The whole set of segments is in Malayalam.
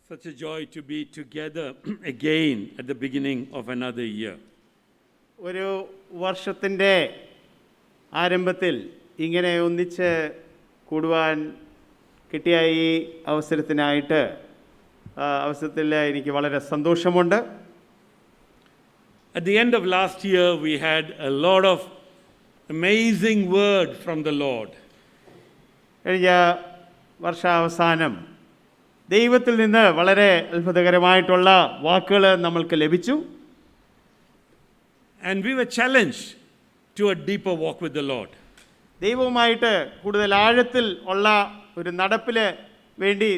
Such a joy to be together again at the beginning of another year. ഒരു വർഷത്തിൻ്റെ ആരംഭത്തിൽ ഇങ്ങനെ ഒന്നിച്ച് കൂടുവാൻ കിട്ടിയ ഈ അവസരത്തിൽ എനിക്ക് വളരെ സന്തോഷമുണ്ട്. At the end of last year, we had a lot of amazing word from the Lord. കഴിഞ്ഞ വർഷാവസാനം ദൈവത്തിൽ നിന്ന് വളരെ അത്ഭുതകരമായിട്ടുള്ള വാക്കുകൾ നമ്മൾക്ക് ലഭിച്ചു. And we were challenged to a deeper walk with the Lord. ദൈവവുമായിട്ട് കൂടുതൽ ആഴത്തിൽ ഉള്ള ഒരു നടപ്പിന് വേണ്ടി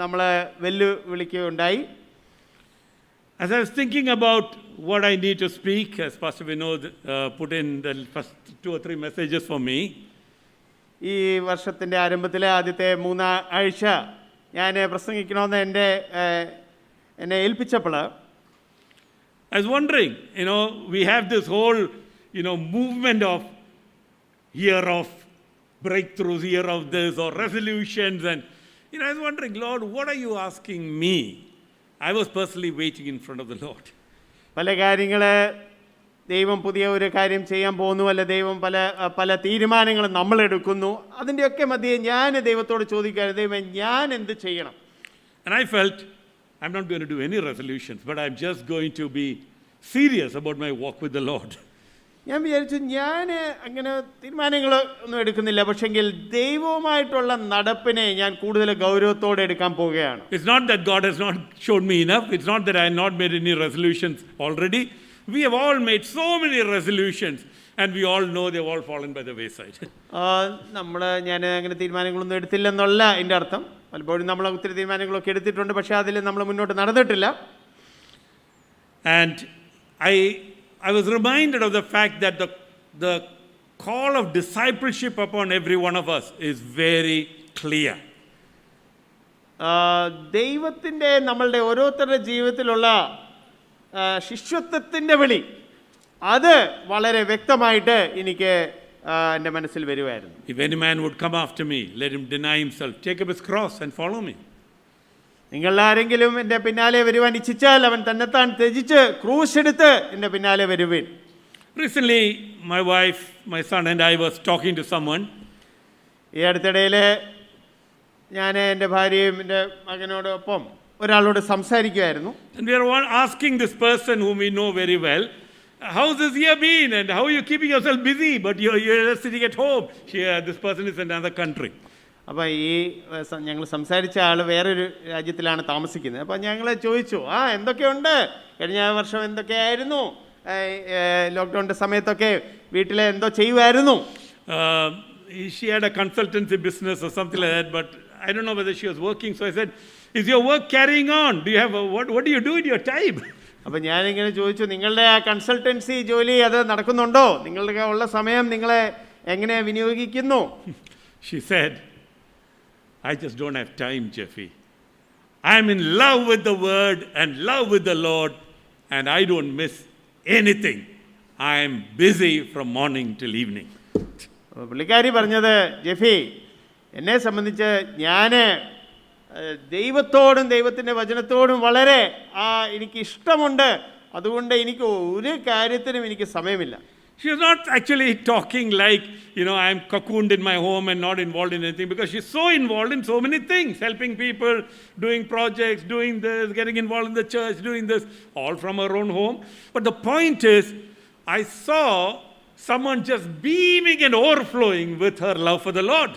നമ്മളെ വെല്ലുവിളിക്കുകയുണ്ടായി. As I was thinking about what I need to speak, as Pastor Vinod put in the first 2 or 3 messages for me, ഈ വർഷത്തിൻ്റെ ആരംഭത്തിലെ ആദ്യത്തെ 3 ആഴ്ച ഞാൻ പ്രസംഗിക്കണമെന്ന് എന്നെ ഏൽപ്പിച്ചപ്പോൾ I was wondering, we have this whole, movement of year of breakthroughs, year of this, or resolutions. And, I was wondering, Lord, what are you asking me? I was personally waiting in front of the Lord. പല കാര്യങ്ങൾ ദൈവം പുതിയ ഒരു കാര്യം ചെയ്യാൻ പോകുന്നു, അല്ല ദൈവം പല തീരുമാനങ്ങൾ നമ്മൾ എടുക്കുന്നു. അതിൻ്റെയൊക്കെ മധ്യേ ഞാൻ ദൈവത്തോട് ചോദിക്കുകയാണ്, ദൈവം ഞാൻ എന്ത് ചെയ്യണം? And I felt, I'm not going to do any resolutions, but I'm just going to be serious about my walk with the Lord. ഞാൻ വിചാരിച്ചു, ഞാൻ അങ്ങനെ തീരുമാനങ്ങൾ ഒന്നും എടുക്കുന്നില്ല, പക്ഷെങ്കിൽ ദൈവവുമായിട്ടുള്ള നടപ്പിനെ ഞാൻ കൂടുതൽ ഗൗരവത്തോടെ എടുക്കാൻ പോവുകയാണ്. It's not that God has not shown me enough. It's not that I have not made any resolutions already. We have all made so many resolutions, and we all know they've all fallen by the wayside. ഞാൻ അങ്ങനെ തീരുമാനങ്ങളൊന്നും എടുത്തില്ലെന്നല്ല എൻ്റെ അർത്ഥം. പലപ്പോഴും നമ്മൾ ഒത്തിരി തീരുമാനങ്ങളൊക്കെ എടുത്തിട്ടുണ്ട്, പക്ഷേ അതിൽ നമ്മൾ മുന്നോട്ട് നടന്നിട്ടില്ല. And I was reminded of the fact that the call of discipleship upon every one of us is very clear. ദൈവത്തിൻ്റെ നമ്മളുടെ ഓരോരുത്തരുടെ ജീവിതത്തിലുള്ള ശിഷ്യത്വത്തിൻ്റെ വിളി അത് വളരെ വ്യക്തമായിട്ട് എനിക്ക് എൻ്റെ മനസ്സിൽ വരുമായിരുന്നു. If any man would come after me, let him deny himself, take up his cross and follow me. നിങ്ങൾ ആരെങ്കിലും എൻ്റെ പിന്നാലെ വരുവാൻ ഇച്ഛിച്ചാൽ അവൻ തന്നെത്താൻ ത്യജിച്ച് ക്രൂശ് എടുത്ത് എൻ്റെ പിന്നാലെ വരുവിൻ. Recently, my wife, my son and I was talking to someone. ഈ അടുത്തിടയിൽ ഞാൻ എൻ്റെ ഭാര്യയും എൻ്റെ മകനോടൊപ്പം ഒരാളോട് സംസാരിക്കുമായിരുന്നു. And we are asking this person whom we know very well, how's this year been and how are you keeping yourself busy, but you're sitting at home. Here, this person is in another country. അപ്പോൾ ഞങ്ങൾ സംസാരിച്ച ആൾ വേറൊരു രാജ്യത്തിലാണ് താമസിക്കുന്നത്. അപ്പോൾ ഞങ്ങൾ ചോദിച്ചു, എന്തൊക്കെയുണ്ട്, കഴിഞ്ഞ വർഷം എന്തൊക്കെയായിരുന്നു, ലോക്ക്ഡൗണിൻ്റെ സമയത്തൊക്കെ വീട്ടിൽ എന്തോ ചെയ്യുമായിരുന്നു? She had a consultancy business or something like that, but I don't know whether she was working. So I said, is your work carrying on? Do you have what do you do in your time? അപ്പോൾ ഞാനിങ്ങനെ ചോദിച്ചു, നിങ്ങളുടെ ആ കൺസൾട്ടൻസി ജോലി അത് നടക്കുന്നുണ്ടോ? നിങ്ങളുടെ ഉള്ള സമയം നിങ്ങളെ എങ്ങനെ വിനിയോഗിക്കുന്നു? She said, I just don't have time, Jeffy. I'm in love with the word and love with the Lord, and I don't miss anything. I'm busy from morning till evening. പുള്ളിക്കാരി പറഞ്ഞത്, ജെഫി, എന്നെ സംബന്ധിച്ച് ഞാൻ ദൈവത്തോടും ദൈവത്തിൻ്റെ വചനത്തോടും വളരെ എനിക്ക് ഇഷ്ടമുണ്ട്, അതുകൊണ്ട് എനിക്ക് ഒരു കാര്യത്തിനും എനിക്ക് സമയമില്ല. She is not actually talking like, I am cocooned in my home and not involved in anything, because she's so involved in so many things, helping people, doing projects, doing this, getting involved in the church, doing this, all from her own home. But the point is, I saw someone just beaming and overflowing with her love for the Lord.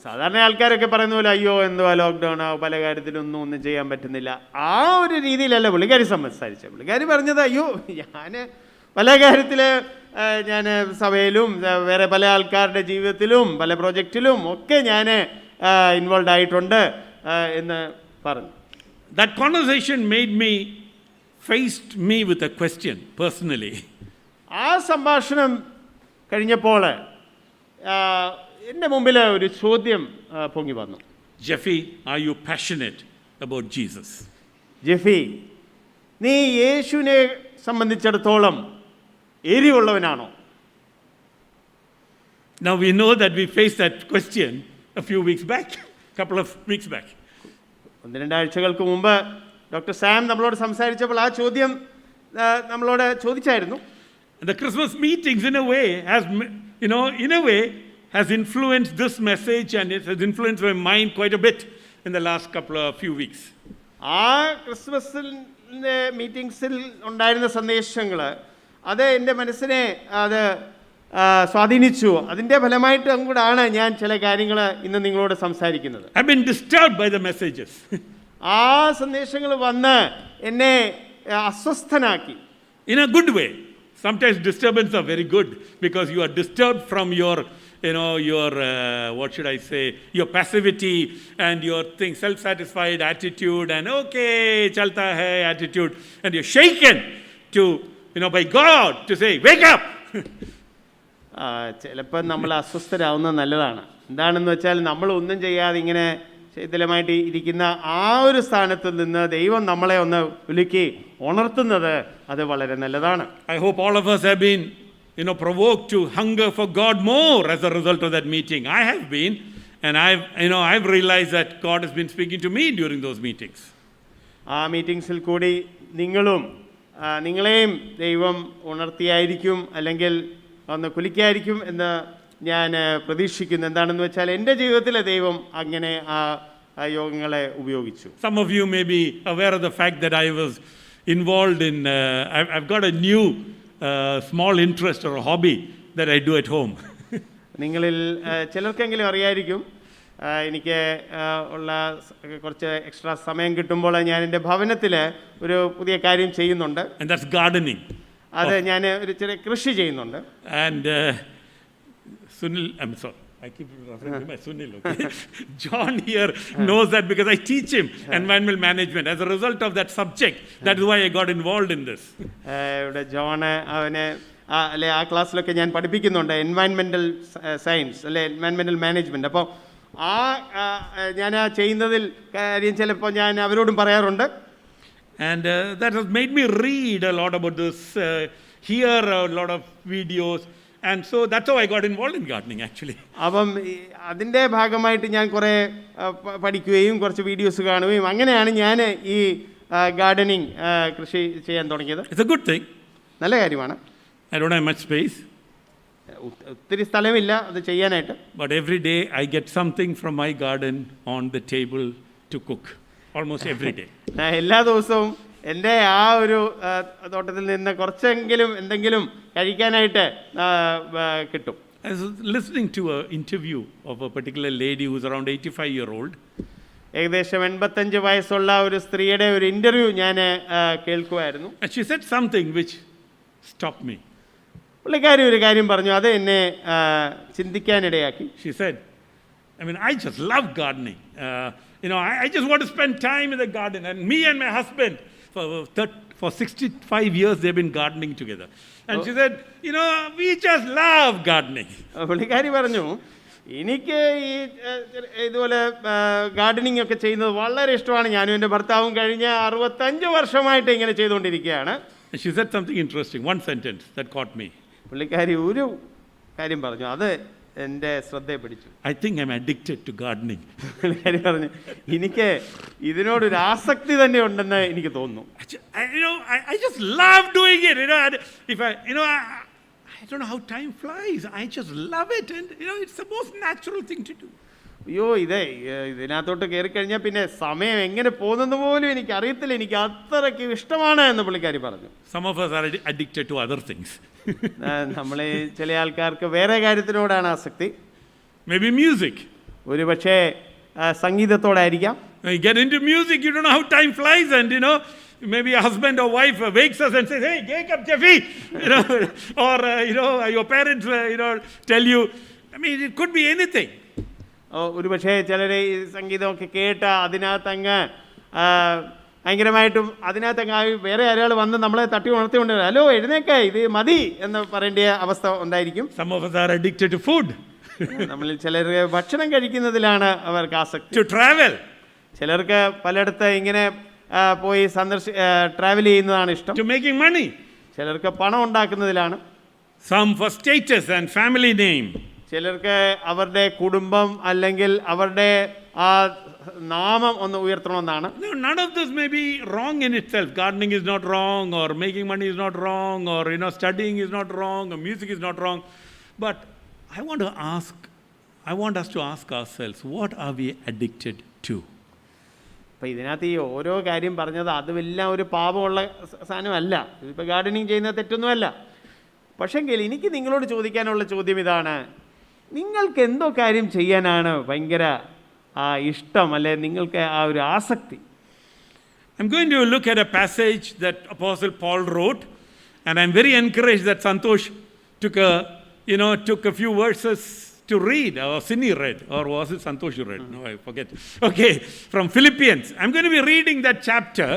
സാധാരണ ആൾക്കാരൊക്കെ പറയുന്ന പോലെ, അയ്യോ എന്തുവാ ലോക്ക്ഡൗൺ, പല കാര്യത്തിലൊന്നും ചെയ്യാൻ പറ്റുന്നില്ല, ആ ഒരു രീതിയിലല്ല പുള്ളിക്കാരി സംസാരിച്ചത്. പുള്ളിക്കാരി പറഞ്ഞത്, അയ്യോ ഞാൻ പല കാര്യത്തിൽ ഞാൻ സഭയിലും വേറെ പല ആൾക്കാരുടെ ജീവിതത്തിലും പല പ്രോജക്റ്റിലും ഒക്കെ ഞാൻ ഇൻവോൾവ് ആയിട്ടുണ്ട് എന്ന് പറഞ്ഞു. That conversation faced me with a question personally. ആ സംഭാഷണം കഴിഞ്ഞപ്പോൾ എൻ്റെ മുമ്പിൽ ഒരു ചോദ്യം പൊങ്ങി വന്നു. Jeffy, are you passionate about Jesus? Jeffy, നീ യേശുവിനെ സംബന്ധിച്ചിടത്തോളം എരിവുള്ളവനാണോ? Now we know that we faced that question a few weeks back. couple of weeks back. 1-2 ആഴ്ചകൾക്ക് മുമ്പ് ഡോക്ടർ സാം നമ്മളോട് സംസാരിച്ചപ്പോൾ ആ ചോദ്യം നമ്മളോട് ചോദിച്ചായിരുന്നു. And the Christmas meetings, in a way, has influenced this message, and it has influenced my mind quite a bit in the last few weeks. ആ ക്രിസ്മസിൻ്റെ മീറ്റിംഗ്സിൽ ഉണ്ടായിരുന്ന സന്ദേശങ്ങൾ അത് എൻ്റെ മനസ്സിനെ അത് സ്വാധീനിച്ചു. അതിൻ്റെ ഫലമായിട്ടും കൂടാണ് ഞാൻ ചില കാര്യങ്ങൾ ഇന്ന് നിങ്ങളോട് സംസാരിക്കുന്നത്. I've been disturbed by the messages. ആ സന്ദേശങ്ങൾ വന്ന് എന്നെ അസ്വസ്ഥനാക്കി. In a good way. Sometimes disturbance are very good because you are disturbed from your what should I say, your passivity and your self-satisfied attitude and okay, chalta hai attitude, and you're shaken to, by God to say, wake up. ചിലപ്പോൾ നമ്മൾ അസ്വസ്ഥരാകുന്നത് നല്ലതാണ്. എന്താണെന്ന് വെച്ചാൽ നമ്മൾ ഒന്നും ചെയ്യാതെ ഇങ്ങനെ ശൈഥിലമായിട്ട് ഇരിക്കുന്ന ആ ഒരു സ്ഥാനത്ത് നിന്ന് ദൈവം നമ്മളെ ഒന്ന് വിളിക്കി ഉണർത്തുന്നത് അത് വളരെ നല്ലതാണ്. I hope all of us have been provoked to hunger for God more as a result of that meeting. I have been, and I've realized that God has been speaking to me during those meetings. ആ മീറ്റിംഗ്സിൽ കൂടി നിങ്ങളെയും ദൈവം ഉണർത്തിയായിരിക്കും അല്ലെങ്കിൽ ഒന്ന് കുലിക്കായിരിക്കും എന്ന് ഞാൻ പ്രതീക്ഷിക്കുന്നു. എന്താണെന്ന് വെച്ചാൽ എൻ്റെ ജീവിതത്തിലെ ദൈവം അങ്ങനെ ആ യോഗങ്ങളെ ഉപയോഗിച്ചു. Some of you may be aware of the fact that I was involved in I've got a new small interest or a hobby that I do at home. നിങ്ങളിൽ ചിലർക്കെങ്കിലും അറിയായിരിക്കും, എനിക്ക് ഉള്ള കുറച്ച് എക്സ്ട്രാ സമയം കിട്ടുമ്പോൾ ഞാൻ എൻ്റെ ഭവനത്തിൽ ഒരു പുതിയ കാര്യം ചെയ്യുന്നുണ്ട്. And that's gardening. അത് ഞാൻ ഒരു ചെറിയ കൃഷി ചെയ്യുന്നുണ്ട്. And Sunil, I'm sorry, I keep referring to my Sunil. Okay? John here knows that because I teach him environmental management. As a result of that subject, that is why I got involved in this. ഇവിടെ ജോണ് അവനെ ആ ക്ലാസ്സിലൊക്കെ ഞാൻ പഠിപ്പിക്കുന്നുണ്ട് എൻവയൺമെൻറ്റൽ സയൻസ് അല്ലെ എൻവയൺമെൻറ്റൽ മാനേജ്മെൻറ്റ്. അപ്പോൾ ഞാൻ ചെയ്യുന്നതിൽ കാര്യം ചിലപ്പോൾ ഞാൻ അവരോടും പറയാറുണ്ട്. And that has made me read a lot about this, hear a lot of videos. And so that's how I got involved in gardening actually. അപ്പം അതിൻ്റെ ഭാഗമായിട്ട് ഞാൻ കുറേ പഠിക്കുകയും കുറച്ച് വീഡിയോസ് കാണുകയും അങ്ങനെയാണ് ഞാൻ ഈ ഗാർഡനിങ് കൃഷി ചെയ്യാൻ തുടങ്ങിയത്. It's a good thing. നല്ല കാര്യമാണ്. I don't have much space. ഒത്തിരി സ്ഥലമില്ല അത് ചെയ്യാനായിട്ട്. But every day I get something from my garden on the table to cook. Almost every day. എല്ലാ ദിവസവും എൻ്റെ ആ ഒരു തോട്ടത്തിൽ നിന്ന് കുറച്ചെങ്കിലും എന്തെങ്കിലും കഴിക്കാനായിട്ട് കിട്ടും. I was listening to an interview of a particular lady who's around 85-year-old. ഏകദേശം 85 വയസ്സുള്ള ഒരു സ്ത്രീയുടെ ഒരു ഇൻ്റർവ്യൂ ഞാൻ കേൾക്കുമായിരുന്നു. And she said something which stopped me. പുള്ളിക്കാരി ഒരു കാര്യം പറഞ്ഞു, അത് എന്നെ ചിന്തിക്കാനിടയാക്കി. She said, I just love gardening. I just want to spend time in the garden. And me and my husband, for 65 years, they've been gardening together. And she said, we just love gardening. പുള്ളിക്കാരി പറഞ്ഞു, എനിക്ക് ഈ ഇതുപോലെ ഗാർഡനിങ് ഒക്കെ ചെയ്യുന്നത് വളരെ ഇഷ്ടമാണ്. ഞാനും എൻ്റെ ഭർത്താവും കഴിഞ്ഞ 65 വർഷമായിട്ട് ഇങ്ങനെ ചെയ്തുകൊണ്ടിരിക്കുകയാണ്. And she said something interesting, one sentence that caught me. പുള്ളിക്കാരി ഒരു കാര്യം പറഞ്ഞു, അത് എൻ്റെ ശ്രദ്ധയെ പിടിച്ചു. I think I'm addicted to gardening. പുള്ളിക്കാരി പറഞ്ഞു, എനിക്ക് ഇതിനോടൊരു ആസക്തി തന്നെ ഉണ്ടെന്ന് എനിക്ക് തോന്നുന്നു. I just love doing it. If I don't know how time flies. I just love it, and it's the most natural thing to do. അയ്യോ ഇതിനകത്തോട്ട് കയറിക്കഴിഞ്ഞാൽ പിന്നെ സമയം എങ്ങനെ പോകുന്നത് പോലും എനിക്ക് അറിയത്തില്ല, എനിക്ക് അത്രയ്ക്ക് ഇഷ്ടമാണ് എന്ന് പുള്ളിക്കാരി പറഞ്ഞു. Some of us are addicted to other things. നമ്മളെ ചില ആൾക്കാർക്ക് വേറെ കാര്യത്തിനോടാണ് ആസക്തി. Maybe music. ഒരു പക്ഷേ സംഗീതത്തോടായിരിക്കാം. You get into music, you don't know how time flies, and maybe a husband or wife wakes us and says, "Hey, wake up, Jeffy," or your parents tell you. It could be anything. ഒരു പക്ഷേ ചിലർ ഈ സംഗീതമൊക്കെ കേട്ട് അതിനകത്തങ്ങ് ഭയങ്കരമായിട്ടും അതിനകത്തങ്ങ് വേറെ ഒരാൾ വന്ന് നമ്മളെ തട്ടി ഉണർത്തിക്കൊണ്ട് ഹലോ എഴുന്നേക്ക ഇത് മതി എന്ന് പറയേണ്ട അവസ്ഥ ഉണ്ടായിരിക്കും. Some of us are addicted to food. നമ്മളിൽ ചിലർ ഭക്ഷണം കഴിക്കുന്നതിലാണ് അവർക്ക് ആസക്തി. To travel. ചിലർക്ക് പലയിടത്ത് ഇങ്ങനെ പോയി ട്രാവൽ ചെയ്യുന്നതാണ് ഇഷ്ടം. To making money. ചിലർക്ക് പണം ഉണ്ടാക്കുന്നതിലാണ്. Some for status and family name. ചിലർക്ക് അവരുടെ കുടുംബം അല്ലെങ്കിൽ അവരുടെ ആ നാമം ഒന്ന് ഉയർത്തണമെന്നാണ്. No, none of this may be wrong in itself. Gardening is not wrong, or making money is not wrong, or studying is not wrong, or music is not wrong. But I want us to ask ourselves, what are we addicted to? അപ്പോൾ ഇതിനകത്ത് ഈ ഓരോ കാര്യം പറഞ്ഞത് അതുമെല്ലാം ഒരു പാപമുള്ള സാധനമല്ല. ഇപ്പോൾ ഗാർഡനിങ് ചെയ്യുന്നത് തെറ്റൊന്നുമല്ല. പക്ഷെങ്കിൽ എനിക്ക് നിങ്ങളോട് ചോദിക്കാനുള്ള ചോദ്യം ഇതാണ്, നിങ്ങൾക്ക് എന്തോ കാര്യം ചെയ്യാനാണ് ഭയങ്കര ഇഷ്ടം, അല്ലെ നിങ്ങൾക്ക് ആ ഒരു ആസക്തി? I'm going to look at a passage that Apostle Paul wrote, and I'm very encouraged that Santosh took a few verses to read, or Sini read, or was it Santosh who read? No, I forget. Okay, from Philippians. I'm going to be reading that chapter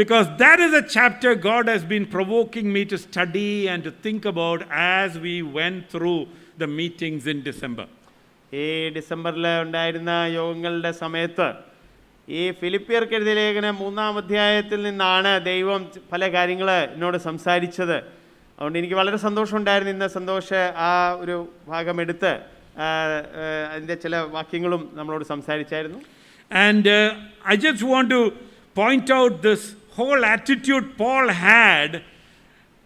because that is a chapter God has been provoking me to study and to think about as we went through the meetings in December. ഈ ഡിസംബറിൽ ഉണ്ടായിരുന്ന യോഗങ്ങളുടെ സമയത്ത് ഈ ഫിലിപ്പിയർക്ക് എഴുതിയ ലേഖനം 3-ാം അധ്യായത്തിൽ നിന്നാണ് ദൈവം പല കാര്യങ്ങൾ എന്നോട് സംസാരിച്ചത്. അതുകൊണ്ട് എനിക്ക് വളരെ സന്തോഷമുണ്ടായിരുന്നു. ഇന്ന് സന്തോഷ് ആ ഒരു ഭാഗം എടുത്ത് അതിൻ്റെ ചില വാക്യങ്ങളും നമ്മളോട് സംസാരിച്ചായിരുന്നു. And I just want to point out this whole attitude Paul had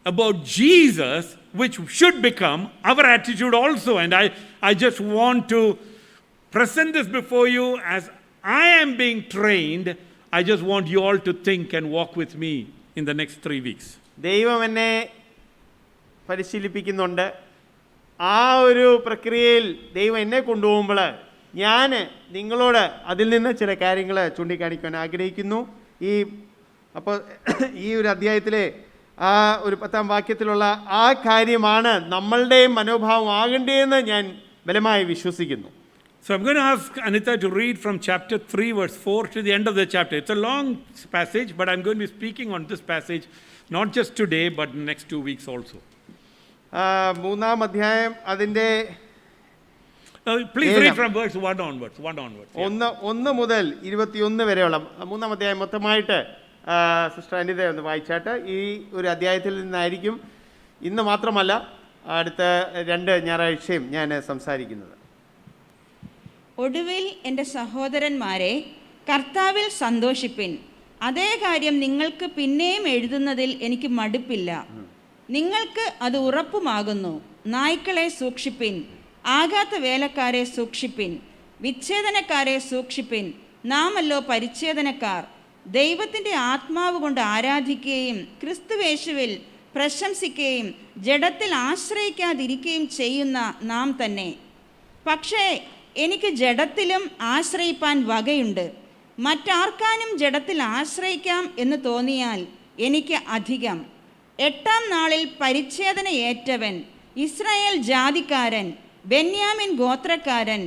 about Jesus, which should become our attitude also. And I just want to present this before you as I am being trained. I just want you all to think and walk with me in the next 3 weeks. ദൈവം എന്നെ പരിശീലിപ്പിക്കുന്നുണ്ട്. ആ ഒരു പ്രക്രിയയിൽ ദൈവം എന്നെ കൊണ്ടുപോകുമ്പോൾ ഞാൻ നിങ്ങളോട് അതിൽ നിന്ന് ചില കാര്യങ്ങൾ ചൂണ്ടിക്കാണിക്കാൻ ആഗ്രഹിക്കുന്നു. അപ്പോൾ ഈ ഒരു അധ്യായത്തിലെ ആ ഒരു 10-ാം വാക്യത്തിലുള്ള ആ കാര്യമാണ് നമ്മളുടെ മനോഭാവം ആകേണ്ടതെന്ന് ഞാൻ ബലമായി വിശ്വസിക്കുന്നു. So I'm going to ask Anita to read from chapter 3 verse 4 to the end of the chapter. It's a long passage, but I'm going to be speaking on this passage not just today but next 2 weeks also. 3-ാം അധ്യായം അതിൻ്റെ please read from verse 1 onwards. 1 മുതൽ 21 വരെയുള്ള 3-ാം അധ്യായം മൊത്തമായിട്ട് സിസ്റ്റർ അനിത ഒന്ന് വായിച്ചാട്ട്. ഈ ഒരു അധ്യായത്തിൽ നിന്നായിരിക്കും ഇന്ന് മാത്രമല്ല അടുത്ത 2 ഞായറാഴ്ചയും ഞാൻ സംസാരിക്കുന്നത്. ഒടുവിൽ എൻ്റെ സഹോദരന്മാരെ, കർത്താവിൽ സന്തോഷിപ്പിൻ. അതേ കാര്യം നിങ്ങൾക്ക് പിന്നെയും എഴുതുന്നതിൽ എനിക്ക് മടുപ്പില്ല. നിങ്ങൾക്ക് അത് ഉറപ്പുമാകുന്നു. നായ്ക്കളെ സൂക്ഷിപ്പിൻ, ആകാത്ത വേലക്കാരെ സൂക്ഷിപ്പിൻ, വിച്ഛേദനക്കാരെ സൂക്ഷിപ്പിൻ. നാമല്ലോ പരിച്ഛേദനക്കാർ. ദൈവത്തിൻ്റെ ആത്മാവ് കൊണ്ട് ആരാധിക്കുകയും ക്രിസ്തുവേശുവിൽ പ്രശംസിക്കുകയും ജഡത്തിൽ ആശ്രയിക്കാതിരിക്കുകയും ചെയ്യുന്ന നാം തന്നെ. പക്ഷേ എനിക്ക് ജഡത്തിലും ആശ്രയിപ്പാൻ വകയുണ്ട്. മറ്റാർക്കാനും ജഡത്തിൽ ആശ്രയിക്കാം എന്ന് തോന്നിയാൽ എനിക്ക് അധികം. 8-ാം നാളിൽ പരിച്ഛേദന ഏറ്റവൻ, ഇസ്രായേൽ ജാതിക്കാരൻ, ബെന്യാമിൻ ഗോത്രക്കാരൻ,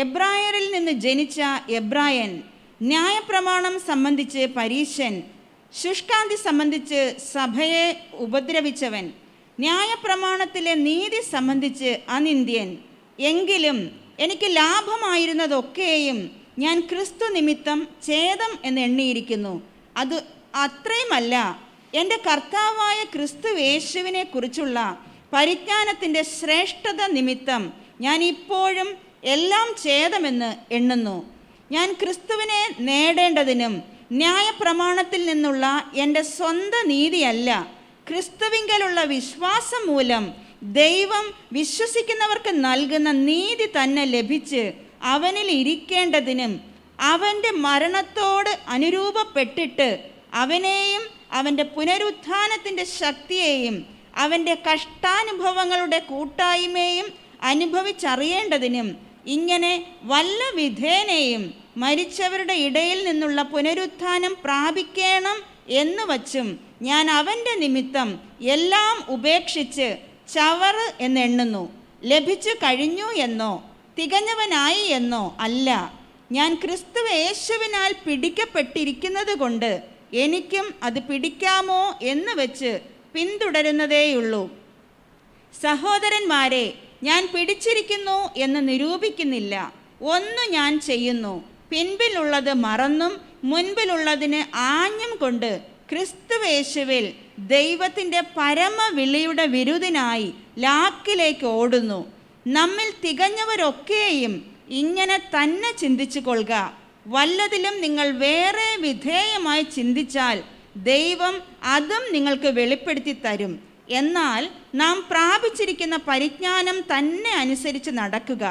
എബ്രായരിൽ നിന്ന് ജനിച്ച എബ്രായൻ, ന്യായപ്രമാണം സംബന്ധിച്ച് പരീശൻ, ശുഷ്കാന്തി സംബന്ധിച്ച് സഭയെ ഉപദ്രവിച്ചവൻ, ന്യായപ്രമാണത്തിലെ നീതി സംബന്ധിച്ച് അനിന്ദ്യൻ. എങ്കിലും എനിക്ക് ലാഭമായിരുന്നതൊക്കെയും ഞാൻ ക്രിസ്തു നിമിത്തം ഛേദം എന്ന് എണ്ണിയിരിക്കുന്നു. അത് അത്രയുമല്ല, എൻ്റെ കർത്താവായ ക്രിസ്തു യേശുവിനെ കുറിച്ചുള്ള പരിജ്ഞാനത്തിൻ്റെ ശ്രേഷ്ഠത നിമിത്തം ഞാൻ ഇപ്പോഴും എല്ലാം ഛേദമെന്ന് എണ്ണുന്നു. ഞാൻ ക്രിസ്തുവിനെ നേടേണ്ടതിനും ന്യായപ്രമാണത്തിൽ നിന്നുള്ള എൻ്റെ സ്വന്തം നീതിയല്ല, ക്രിസ്തുവിങ്കലുള്ള വിശ്വാസം മൂലം ദൈവം വിശ്വസിക്കുന്നവർക്ക് നൽകുന്ന നീതി തന്നെ ലഭിച്ച് അവനിൽ ഇരിക്കേണ്ടതിനും അവൻ്റെ മരണത്തോട് അനുരൂപപ്പെട്ടിട്ട് അവനെയും അവൻ്റെ പുനരുത്ഥാനത്തിൻ്റെ ശക്തിയെയും അവൻ്റെ കഷ്ടാനുഭവങ്ങളുടെ കൂട്ടായ്മയും അനുഭവിച്ചറിയേണ്ടതിനും ഇങ്ങനെ വല്ല വിധേനയും മരിച്ചവരുടെ ഇടയിൽ നിന്നുള്ള പുനരുത്ഥാനം പ്രാപിക്കണം എന്ന് വച്ചും ഞാൻ അവൻ്റെ നിമിത്തം എല്ലാം ഉപേക്ഷിച്ച് ചവറ് എന്നെണ്ണുന്നു. ലഭിച്ചു കഴിഞ്ഞു എന്നോ തികഞ്ഞവനായി എന്നോ അല്ല, ഞാൻ ക്രിസ്തു യേശുവിനാൽ പിടിക്കപ്പെട്ടിരിക്കുന്നത് കൊണ്ട് എനിക്കും അത് പിടിക്കാമോ എന്ന് വെച്ച് പിന്തുടരുന്നതേയുള്ളൂ. സഹോദരന്മാരെ, ഞാൻ പിടിച്ചിരിക്കുന്നു എന്ന് നിരൂപിക്കുന്നില്ല. ഒന്ന് ഞാൻ ചെയ്യുന്നു, പിൻപിലുള്ളത് മറന്നും മുൻപിലുള്ളതിന് ആഞ്ഞും കൊണ്ട് ക്രിസ്തുവേശുവിൽ ദൈവത്തിൻ്റെ പരമവിളിയുടെ വിരുദിനായി ലാക്കിലേക്ക് ഓടുന്നു. നമ്മിൽ തികഞ്ഞവരൊക്കെയും ഇങ്ങനെ തന്നെ ചിന്തിച്ചു കൊള്ളുക. വല്ലതിലും നിങ്ങൾ വേറെ വിധേയമായി ചിന്തിച്ചാൽ ദൈവം അതും നിങ്ങൾക്ക് വെളിപ്പെടുത്തി തരും. എന്നാൽ നാം പ്രാപിച്ചിരിക്കുന്ന പരിജ്ഞാനം തന്നെ അനുസരിച്ച് നടക്കുക.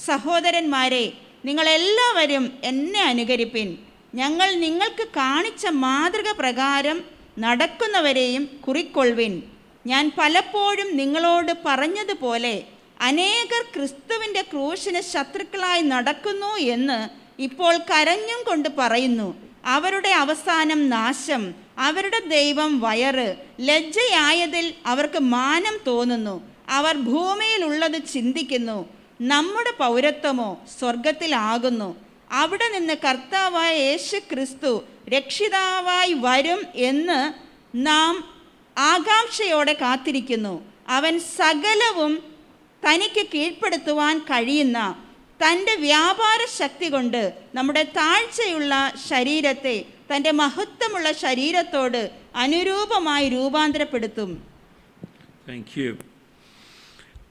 സഹോദരന്മാരെ, നിങ്ങളെല്ലാവരും എന്നെ അനുകരിപ്പിൻ. ഞങ്ങൾ നിങ്ങൾക്ക് കാണിച്ച മാതൃക പ്രകാരം നടക്കുന്നവരെയും കുറിക്കൊള്ളുവിൻ. ഞാൻ പലപ്പോഴും നിങ്ങളോട് പറഞ്ഞതുപോലെ അനേകർ ക്രിസ്തുവിൻ്റെ ക്രൂശിന് ശത്രുക്കളായി നടക്കുന്നു എന്ന് ഇപ്പോൾ കരഞ്ഞും കൊണ്ട് പറയുന്നു. അവരുടെ അവസാനം നാശം, അവരുടെ ദൈവം വയറ്, ലജ്ജയായതിൽ അവർക്ക് മാനം തോന്നുന്നു. അവർ ഭൂമിയിലുള്ളത് ചിന്തിക്കുന്നു. നമ്മുടെ പൗരത്വമോ സ്വർഗത്തിലാകുന്നു. അവിടെ നിന്ന് കർത്താവായ യേശു ക്രിസ്തു രക്ഷിതാവായി വരും എന്ന് നാം ആകാംക്ഷയോടെ കാത്തിരിക്കുന്നു. അവൻ സകലവും തനിക്ക് കീഴ്പ്പെടുത്തുവാൻ കഴിയുന്ന തൻ്റെ വ്യാപാര ശക്തി കൊണ്ട് നമ്മുടെ താഴ്ചയുള്ള ശരീരത്തെ തൻ്റെ മഹത്വമുള്ള ശരീരത്തോട് അനുരൂപമായി രൂപാന്തരപ്പെടുത്തും. Thank you.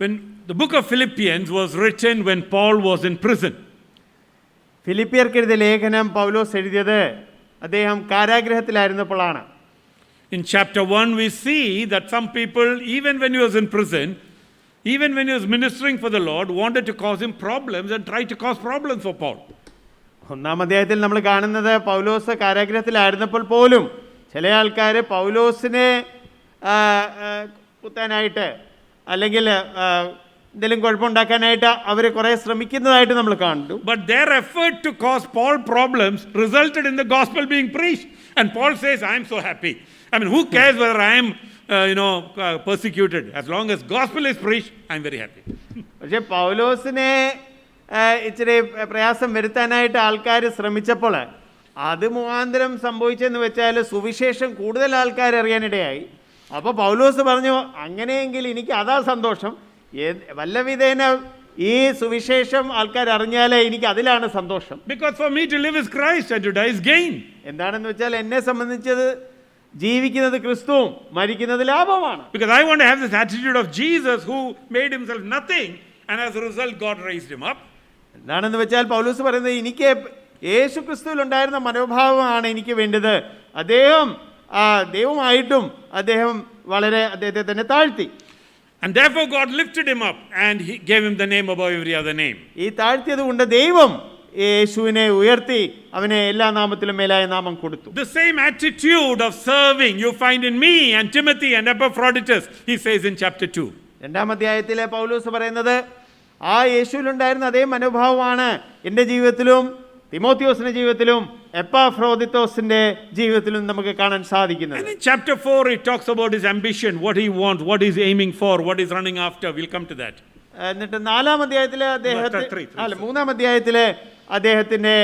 When the book of Philippians was written when Paul was in prison. ഫിലിപ്പിയർക്കെഴുതിയ ലേഖനം പൗലോസ് എഴുതിയത് അദ്ദേഹം കാരാഗൃഹത്തിലായിരുന്നപ്പോഴാണ്. In chapter 1 we see that some people, even when he was in prison, even when he was ministering for the Lord, wanted to cause him problems and tried to cause problems for Paul. ഒന്നാം അധ്യായത്തിൽ നമ്മൾ കാണുന്നത് പൗലോസ് കാരാഗൃഹത്തിലായിരുന്നപ്പോൾ പോലും ചില ആൾക്കാർ പൗലോസിനെ കുത്താനായിട്ട് അല്ലെങ്കിൽ എന്തെങ്കിലും കുഴപ്പമുണ്ടാക്കാനായിട്ട് അവർ കുറേ ശ്രമിക്കുന്നതായിട്ട് നമ്മൾ കണ്ടു. But their effort to cause Paul problems resulted in the gospel being preached. And Paul says, I am so happy. I mean, who cares whether I am persecuted? As long as gospel is preached, I am very happy. പക്ഷേ പൗലോസിനെ ഇച്ചിരി പ്രയാസം വരുത്താനായിട്ട് ആൾക്കാർ ശ്രമിച്ചപ്പോൾ അത് മുഖാന്തരം സംഭവിച്ചെന്ന് വെച്ചാൽ സുവിശേഷം കൂടുതൽ ആൾക്കാർ അറിയാനിടയായി. അപ്പോൾ പൗലോസ് പറഞ്ഞു, അങ്ങനെയെങ്കിൽ എനിക്ക് അതാ സന്തോഷം. വല്ല വിധേന ഈ സുവിശേഷം ആൾക്കാർ അറിഞ്ഞാലേ എനിക്ക് അതിലാണ് സന്തോഷം. Because for me to live is Christ and to die is gain. എന്താണെന്ന് വെച്ചാൽ എന്നെ സംബന്ധിച്ചത് ജീവിക്കുന്നത് ക്രിസ്തുവും മരിക്കുന്നത് ലാഭമാണ്. Because I want to have this attitude of Jesus who made himself nothing and as a result God raised him up. എന്താണെന്ന് വെച്ചാൽ പൗലോസ് പറയുന്നത്, എനിക്ക് യേശു ക്രിസ്തുവിൽ ഉണ്ടായിരുന്ന മനോഭാവമാണ് എനിക്ക് വേണ്ടത്. അദ്ദേഹം ദൈവമായിട്ടും അദ്ദേഹം വളരെ അദ്ദേഹത്തെ തന്നെ താഴ്ത്തി. And therefore God lifted him up and he gave him the name above every other name. ഈ താഴ്ത്തിയത് കൊണ്ട് ദൈവം യേശുവിനെ ഉയർത്തി അവനെ എല്ലാ നാമത്തിലും മേലായ നാമം കൊടുത്തു. The same attitude of serving you find in me and Timothy and Epaphroditus, he says in chapter 2. രണ്ടാം അധ്യായത്തിലെ പൗലോസ് പറയുന്നത് ആ യേശുവിലുണ്ടായിരുന്ന അതേ മനോഭാവമാണ് എൻ്റെ ജീവിതത്തിലും തിമോത്തിയോസിന്റെ ജീവിതത്തിലും എപ്പാഫ്രോദിത്തോസിന്റെ ജീവിതത്തിലും നമുക്ക് കാണാൻ സാധിക്കുന്നത്. And in chapter 4 he talks about his ambition, what he wants, what he's aiming for, what he's running after. We'll come to that. എന്നിട്ട് നാലാം അധ്യായത്തിലെ മൂന്നാം അധ്യായത്തിലെ അദ്ദേഹത്തിന്റെ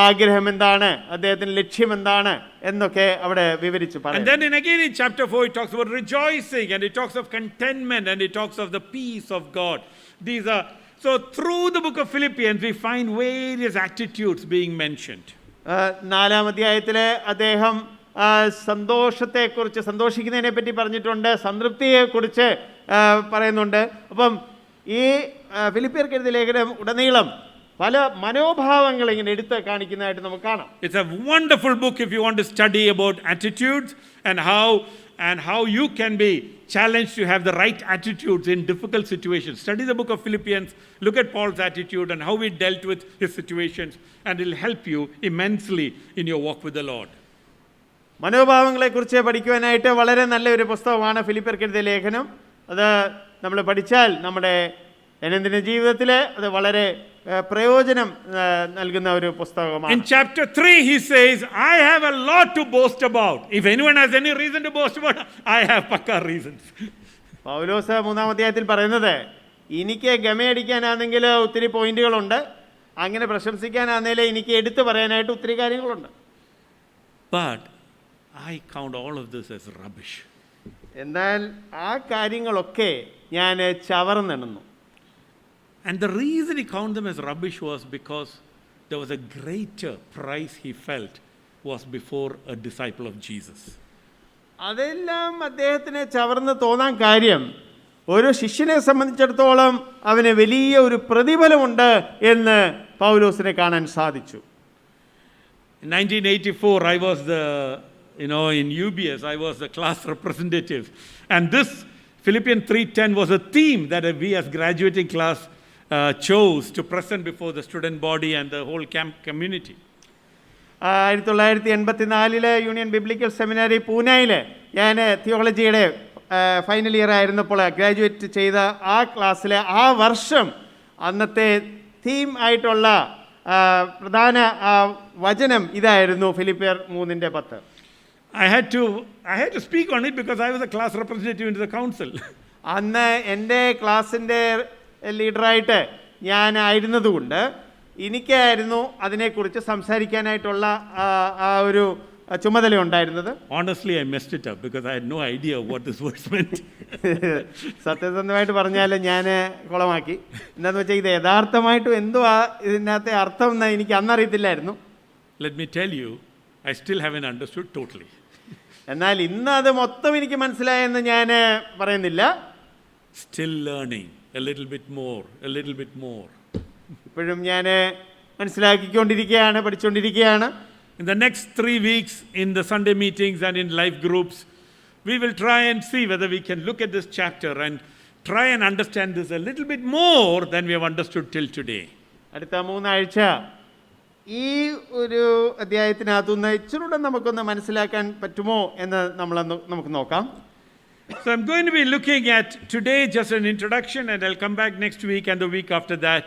ആഗ്രഹം എന്താണ്, അദ്ദേഹത്തിന്റെ ലക്ഷ്യം എന്താണ് എന്നൊക്കെ അവിടെ വിവരിച്ചു പറയും. And then again in chapter 4 he talks about rejoicing and he talks of contentment and he talks of the peace of God. These are so through the book of Philippians we find various attitudes being mentioned. നാലാം അധ്യായത്തിലെ അദ്ദേഹം സന്തോഷത്തെക്കുറിച്ച്, സന്തോഷിക്കുന്നതിനെ പറ്റി പറഞ്ഞിട്ടുണ്ട്, സംതൃപ്തിയെക്കുറിച്ച് പറയുന്നുണ്ട്. അപ്പം ഈ ഫിലിപ്പിയർക്ക് എഴുതിയ ലേഖനം ഉടനീളം പല മനോഭാവങ്ങൾ ഇങ്ങനെ എടുത്ത് കാണിക്കുന്നതായിട്ട് നമുക്ക് കാണാം. It's a wonderful book if you want to study about attitudes and how you can be challenged to have the right attitudes in difficult situations. Study the book of Philippians, look at Paul's attitude and how he dealt with his situations, and it will help you immensely in your walk with the Lord. മനോഭാവങ്ങളെക്കുറിച്ച് പഠിക്കുവാനായിട്ട് വളരെ നല്ലൊരു പുസ്തകമാണ് ഫിലിപ്പിയർക്ക് എഴുതിയ ലേഖനം. അത് നമ്മൾ പഠിച്ചാൽ നമ്മുടെ ദൈനംദിന ജീവിതത്തിൽ അത് വളരെ പ്രയോജനം നൽകുന്ന ഒരു പുസ്തകമാണ്. In chapter 3 he says, I have a lot to boast about. If anyone has any reason to boast about, I have pakka reasons. പൗലോസ് മൂന്നാം അധ്യായത്തിൽ പറയുന്നത്, എനിക്ക് ഗമയടിക്കാനാണെങ്കിൽ ഒത്തിരി പോയിന്റുകളുണ്ട്, അങ്ങനെ പ്രശംസിക്കാനാണെങ്കിൽ എനിക്ക് എടുത്തു പറയാനായിട്ട് ഒത്തിരി കാര്യങ്ങളുണ്ട്. But I count all of this as rubbish. എന്നാൽ ആ കാര്യങ്ങളൊക്കെ ഞാൻ ചവറെണ്ണെണ്ണുന്നു. And the reason he counted them as rubbish was because there was a greater price he felt was before a disciple of Jesus. അതെല്ലാം അദ്ദേഹത്തിന് ചവർന്ന് തോന്നാൻ കാര്യം ഒരു ശിഷ്യനെ സംബന്ധിച്ചിടത്തോളം അവന് വലിയ ഒരു പ്രതിഫലമുണ്ട് എന്ന് പൗലോസിനെ കാണാൻ സാധിച്ചു. In 1984, I was in UBS, I was the class representative. And this Philippians 3:10 was a theme that we as graduating class chose to present before the student body and the whole camp community. 1984 union biblical seminary പൂനെയിൽ ഞാൻ തിയോളജിയുടെ ഫൈനൽ ഇയർ ആയിരുന്നപ്പോൾ ഗ്രാജുവേറ്റ് ചെയ്ത ആ ക്ലാസ്സിലെ ആ വർഷം അന്നത്തെ തീം ആയിട്ടുള്ള പ്രധാന വചനം ഇതായിരുന്നു ഫിലിപ്പിയർ 3:10. I had to speak on it because I was a class representative into the council. അന്ന് എൻ്റെ ക്ലാസ്സിൻ്റെ ലീഡറായിട്ട് ഞാനായിരുന്നതുകൊണ്ട് എനിക്കായിരുന്നു അതിനെക്കുറിച്ച് സംസാരിക്കാനായിട്ടുള്ള ആ ഒരു ചുമതല ഉണ്ടായിരുന്നത്. Honestly, I messed it up because I had no idea what this words meant. സത്യസന്ധമായിട്ട് പറഞ്ഞാൽ ഞാൻ കുളമാക്കി. എന്താണെന്ന് വെച്ചാൽ ഇത് യഥാർത്ഥമായിട്ടും എന്തുവാ ഇതിനകത്തെ അർത്ഥം എന്ന് എനിക്ക് അന്നറിയത്തില്ലായിരുന്നു. Let me tell you, I still haven't understood totally. എന്നാൽ ഇന്ന് അത് മൊത്തം എനിക്ക് മനസ്സിലായെന്ന് ഞാൻ പറയുന്നില്ല. Still learning a little bit more. ഇപ്പോഴും ഞാൻ മനസ്സിലാക്കിക്കൊണ്ടിരിക്കുകയാണ്, പഠിച്ചുകൊണ്ടിരിക്കുകയാണ്. In the next 3 weeks in the Sunday meetings and in life groups, we will try and see whether we can look at this chapter and try and understand this a little bit more than we have understood till today. അടുത്ത 3 ആഴ്ച ഈ ഒരു അധ്യായത്തിനകത്തുനിന്ന് ഇച്ചിരൂടെ നമുക്കൊന്ന് മനസ്സിലാക്കാൻ പറ്റുമോ എന്ന് നമുക്ക് നോക്കാം. So I'm going to be looking at today just an introduction, and I'll come back next week and the week after that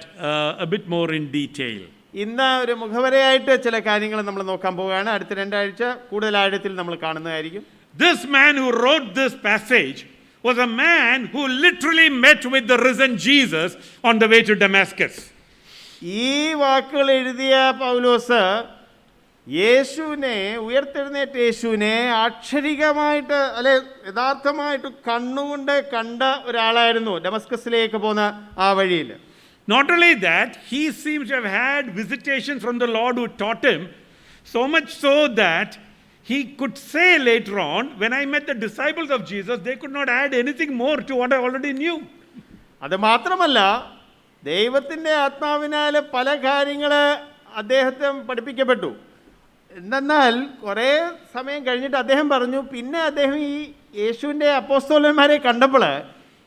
a bit more in detail. ഇന്ന് ഒരു മുഖവരയായിട്ട് ചില കാര്യങ്ങൾ നമ്മൾ നോക്കാൻ പോവുകയാണ്. അടുത്ത 2 ആഴ്ച കൂടുതൽ ആഴത്തിൽ നമ്മൾ കാണുന്നതായിരിക്കും. This man who wrote this passage was a man who literally met with the risen Jesus on the way to Damascus. ഈ വാക്കുകൾ എഴുതിയ പൗലോസ് ഉയർത്തെഴുന്നേറ്റ യേശുവിനെ അക്ഷരികമായിട്ട് അല്ലെ യഥാർത്ഥമായിട്ട് കണ്ണുകൊണ്ട് കണ്ട ഒരാളായിരുന്നു ഡമസ്കസിലേക്ക് പോകുന്ന ആ വഴിയിൽ. Not only that, he seems to have had visitation from the Lord who taught him, so much so that he could say later on, when I met the disciples of Jesus, they could not add anything more to what I already knew. അത് മാത്രമല്ല, ദൈവത്തിൻ്റെ ആത്മാവിനാൽ പല കാര്യങ്ങൾ അദ്ദേഹത്തെ പഠിപ്പിക്കപ്പെട്ടു. എന്നാൽ കുറേ സമയം കഴിഞ്ഞിട്ട് അദ്ദേഹം പറഞ്ഞു, പിന്നെ അദ്ദേഹം ഈ യേശുവിൻ്റെ അപ്പോസ്തലന്മാരെ കണ്ടപ്പോൾ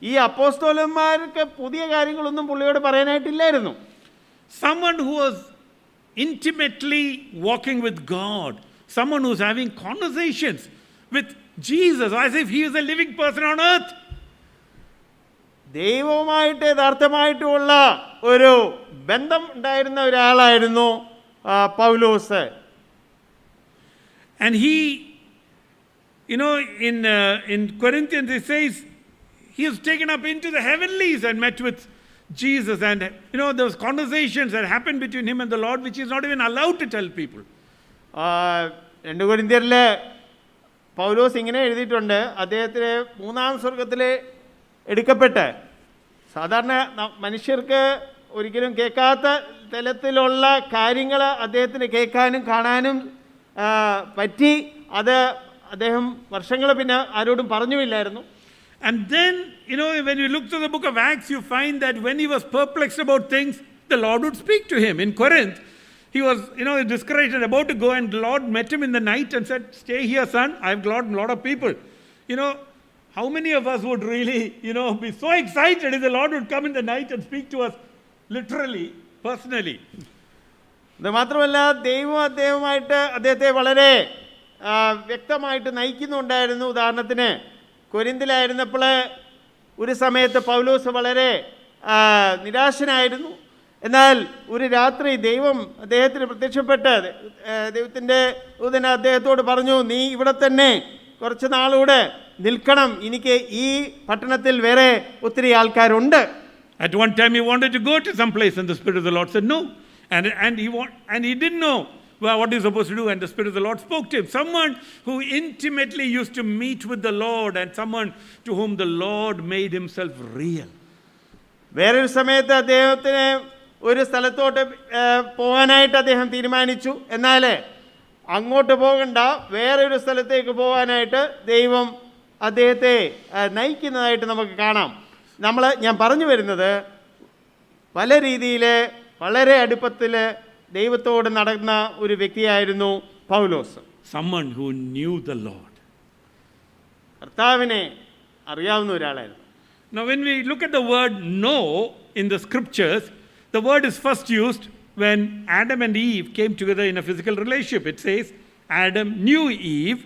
ഈ അപ്പോസ്തലന്മാർക്ക് പുതിയ കാര്യങ്ങളൊന്നും പുള്ളിയോട് പറയാനായിട്ടില്ലായിരുന്നു. Someone who was intimately walking with God, someone who's having conversations with Jesus as if he is a living person on earth. ദൈവവുമായിട്ട് യഥാർത്ഥമായിട്ടുള്ള ഒരു ബന്ധം ഉണ്ടായിരുന്ന ഒരാളായിരുന്നു പൗലോസ്. And he, in Corinthians it says, he was taken up into the heavenlies and met with Jesus. And, those conversations that happened between him and the Lord, which he's not even allowed to tell people. 2 കൊരിന്ത്യരിലെ പൗലോസ് ഇങ്ങനെ എഴുതിയിട്ടുണ്ട്, അദ്ദേഹത്തിന് 3-ാം സ്വർഗത്തിൽ എടുക്കപ്പെട്ട് സാധാരണ മനുഷ്യർക്ക് ഒരിക്കലും കേൾക്കാത്ത തലത്തിലുള്ള കാര്യങ്ങൾ അദ്ദേഹത്തിന് കേൾക്കാനും കാണാനും പറ്റി. അത് അദ്ദേഹം വർഷങ്ങൾ പിന്നെ ആരോടും പറഞ്ഞുമില്ലായിരുന്നു. And then, when you look through the book of Acts, you find that when he was perplexed about things, the Lord would speak to him. In Corinth, he was, discouraged and about to go, and the Lord met him in the night and said, "Stay here, son. I've got a lot of people." How many of us would really, be so excited if the Lord would come in the night and speak to us literally, personally? അത് മാത്രമല്ല, ദൈവം അദ്ദേഹത്തെ വളരെ വ്യക്തമായിട്ട് നയിക്കുന്നുണ്ടായിരുന്നു. ഉദാഹരണത്തിന് കൊരിന്തിലായിരുന്നപ്പോൾ ഒരു സമയത്ത് പൗലോസ് വളരെ നിരാശനായിരുന്നു. എന്നാൽ ഒരു രാത്രി ദൈവം അദ്ദേഹത്തിന് പ്രത്യക്ഷപ്പെട്ട് ദൈവത്തിൻ്റെ ദൂതൻ അദ്ദേഹത്തോട് പറഞ്ഞു, നീ ഇവിടെ തന്നെ കുറച്ച് നാളൂടെ നിൽക്കണം, എനിക്ക് ഈ പട്ടണത്തിൽ വേറെ ഒത്തിരി ആൾക്കാരുണ്ട്. At one time he wanted to go to some place and the Spirit of the Lord said no. And he didn't know what he's supposed to do, and the Spirit of the Lord spoke to him. Someone who intimately used to meet with the Lord and someone to whom the Lord made himself real. വേറൊരു സമയത്ത് അദ്ദേഹത്തിന് ഒരു സ്ഥലത്തോട്ട് പോകാനായിട്ട് അദ്ദേഹം തീരുമാനിച്ചു. എന്നാൽ അങ്ങോട്ട് പോകണ്ട, വേറൊരു സ്ഥലത്തേക്ക് പോകാനായിട്ട് ദൈവം അദ്ദേഹത്തെ നയിക്കുന്നതായിട്ട് നമുക്ക് കാണാം. ഞാൻ പറഞ്ഞു വരുന്നത് പല രീതിയിൽ വളരെ അടുപ്പത്തിൽ ദൈവത്തോട് നടന്ന ഒരു വ്യക്തിയായിരുന്നു പൗലോസ്. Someone who knew the Lord. കർത്താവിനെ അറിയാവുന്ന ഒരാളായിരുന്നു. Now, when we look at the word know in the scriptures, the word is first used when Adam and Eve came together in a physical relationship. It says, Adam knew Eve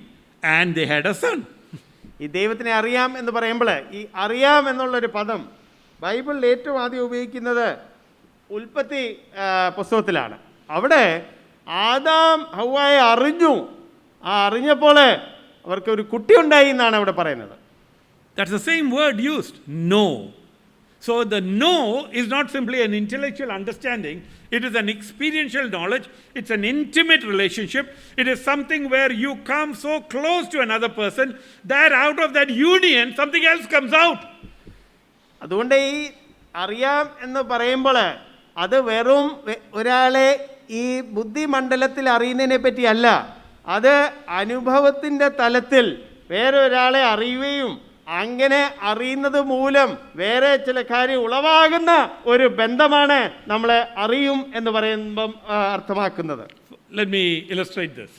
and they had a son. ഈ ദൈവത്തിനെ അറിയാം എന്ന് പറയുമ്പോൾ ഈ അറിയാം എന്നുള്ളൊരു പദം ബൈബിളിൽ ഏറ്റവും ആദ്യം ഉപയോഗിക്കുന്നത് ഉൽപ്പത്തി പുസ്തകത്തിലാണ്. അവിടെ ആദാം ഹവ്വായെ അറിഞ്ഞു, അറിഞ്ഞപ്പോൾ അവർക്ക് ഒരു കുട്ടി ഉണ്ടായി എന്നാണ് അവിടെ പറയുന്നത്. That's the same word used, know. So the know is not simply an intellectual understanding, it is an experiential knowledge, it's an intimate relationship, it is something where you come so close to another person that out of that union something else comes out. അതുകൊണ്ട് ഈ അറിയാം എന്ന് പറയുമ്പോൾ അത് വെറും ഒരാളെ ഈ ബുദ്ധിമണ്ഡലത്തിൽ അറിയുന്നതിനെ പറ്റിയല്ല, അത് അനുഭവത്തിൻ്റെ തലത്തിൽ വേറെ ഒരാളെ അറിയുകയും അങ്ങനെ അറിയുന്നത് മൂലം വേറെ ചില കാര്യം ഉളവാകുന്ന ഒരു ബന്ധമാണ് നമ്മളെ അറിയും എന്ന് പറയുമ്പം അർത്ഥമാക്കുന്നത്. Let me illustrate this.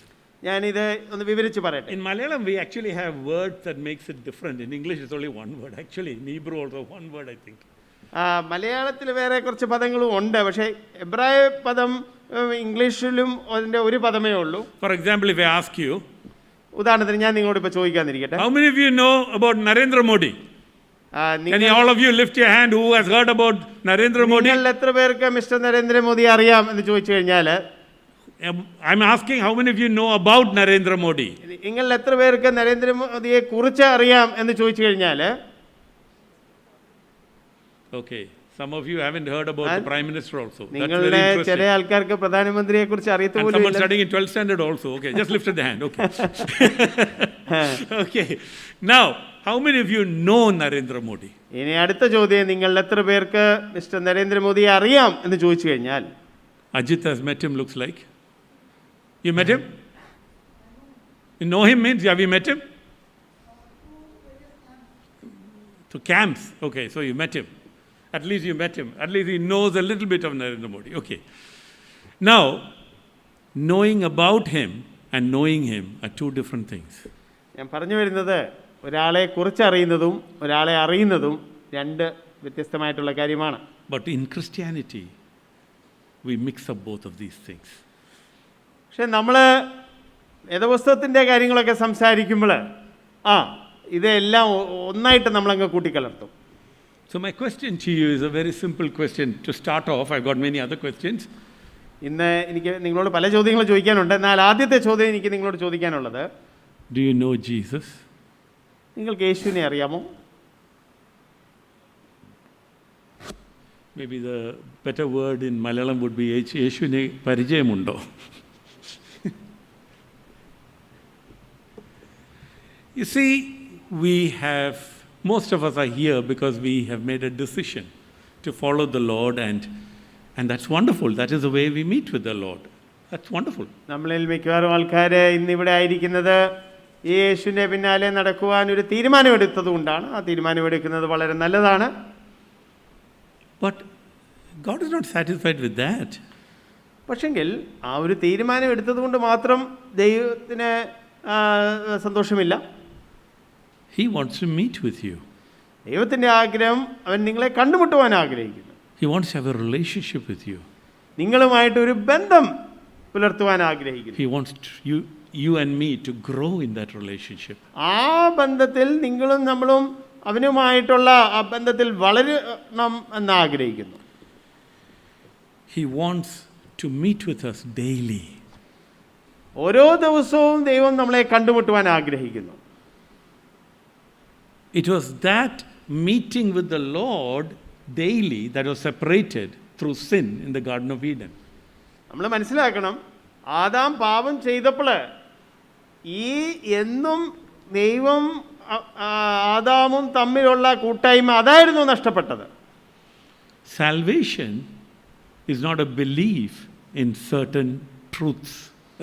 ഞാനിത് ഒന്ന് വിവരിച്ച് പറയട്ടെ. In Malayalam we actually have words that makes it different. In English it's only one word. Actually in Hebrew also one word I think. മലയാളത്തിൽ വേറെ കുറച്ച് പദങ്ങളും ഉണ്ട്, പക്ഷേ എബ്രായ പദം ഇംഗ്ലീഷിലും അതിൻ്റെ ഒരു പദമേ ഉള്ളൂ. For example, if I ask you, ഉദാഹരണത്തിന് ഞാൻ നിങ്ങളോട് ഇപ്പോൾ ചോദിക്കാതിരിക്കട്ടെ, how many of you know about Narendra Modi? Can all of you lift your hand who has heard about Narendra Modi? നിങ്ങൾ എത്ര പേർക്ക് മിസ്റ്റർ നരേന്ദ്രമോദി അറിയാം എന്ന് ചോദിച്ചു കഴിഞ്ഞാൽ, I'm asking how many of you know about Narendra Modi? നിങ്ങൾ എത്ര പേർക്ക് നരേന്ദ്രമോദിയെ കുറിച്ച് അറിയാം എന്ന് ചോദിച്ചു കഴിഞ്ഞാൽ, okay, some of you haven't heard about the Prime Minister also. That's very നിങ്ങളുടെ ചില interesting. ആൾക്കാർക്ക് പ്രധാനമന്ത്രിയെ കുറിച്ച് And അറിയത്തുപോലും someone ഇല്ല. studying in 12th standard also. Okay, just lifted the hand. Okay. Okay. Now, how many of you know Narendra Modi? ഇനി അടുത്ത ചോദ്യം, നിങ്ങൾ എത്ര പേർക്ക് മിസ്റ്റർ നരേന്ദ്രമോദിയെ അറിയാം എന്ന് ചോദിച്ചു കഴിഞ്ഞാൽ, Ajit has met him, looks like. You met him? You know him means, have you met him? To camps. Okay, so you met him. At least you met him. At least he knows a little bit of Narendra Modi. Okay. Now, knowing about him and knowing him are two different things. ഞാൻ പറഞ്ഞു വരുന്നത് ഒരാളെ കുറിച്ച് അറിയുന്നതും ഒരാളെ അറിയുന്നതും രണ്ട് വ്യത്യസ്തമായിട്ടുള്ള കാര്യമാണ്. But in Christianity, we mix up both of these things. പക്ഷെ നമ്മൾ വേദപുസ്തകത്തിൻ്റെ കാര്യങ്ങളൊക്കെ സംസാരിക്കുമ്പോൾ ഇതെല്ലാം ഒന്നായിട്ട് നമ്മളങ്ങ് കൂട്ടിക്കലർത്തും. So my question to you is a very simple question. To start off, I've got many other questions. ഇന്ന് എനിക്ക് നിങ്ങളോട് പല ചോദ്യങ്ങൾ ചോദിക്കാനുണ്ട്. എന്നാൽ ആദ്യത്തെ ചോദ്യം എനിക്ക് നിങ്ങളോട് ചോദിക്കാനുള്ളത്, Do you know Jesus? നിങ്ങൾക്ക് യേശുവിനെ അറിയാമോ? Maybe the better word in Malayalam would be Yeshuvine Parijayamundo. You see, most of us are here because we have made a decision to follow the Lord, and that's wonderful. That is the way we meet with the Lord. That's wonderful. നമ്മളിൽ മിക്കവാറും ആൾക്കാർ ഇന്നിവിടെ ആയിരിക്കുന്നത് ഈ യേശുവിൻ്റെ പിന്നാലെ നടക്കുവാൻ ഒരു തീരുമാനമെടുത്തത് കൊണ്ടാണ്. ആ തീരുമാനമെടുക്കുന്നത് വളരെ നല്ലതാണ്. But God is not satisfied with that. പക്ഷെങ്കിൽ ആ ഒരു തീരുമാനം എടുത്തത് കൊണ്ട് മാത്രം ദൈവത്തിന് സന്തോഷമില്ല. He wants to meet with you. ദൈവത്തിൻ്റെ ആഗ്രഹം അവൻ നിങ്ങളെ കണ്ടുമുട്ടുവാൻ ആഗ്രഹിക്കുന്നു. He wants to have a relationship with you. നിങ്ങളുമായിട്ട് ഒരു ബന്ധം പുലർത്തുവാൻ ആഗ്രഹിക്കുന്നു. He wants you and me to grow in that relationship. ആ ബന്ധത്തിൽ നിങ്ങളും നമ്മളും അവനുമായിട്ടുള്ള ആ ബന്ധത്തിൽ വളരണം എന്ന് ആഗ്രഹിക്കുന്നു. He wants to meet with us daily. ഓരോ ദിവസവും ദൈവം നമ്മളെ കണ്ടുമുട്ടുവാൻ ആഗ്രഹിക്കുന്നു. It was that meeting with the Lord daily that was separated through sin in the Garden of Eden. നമ്മൾ മനസ്സിലാക്കണം, ആദാം പാപം ചെയ്തപ്പോൾ ഈ എന്നും ദൈവം ആദാമും തമ്മിലുള്ള കൂട്ടായ്മ അതായിരുന്നു നഷ്ടപ്പെട്ടത്. Salvation is not a belief in certain truths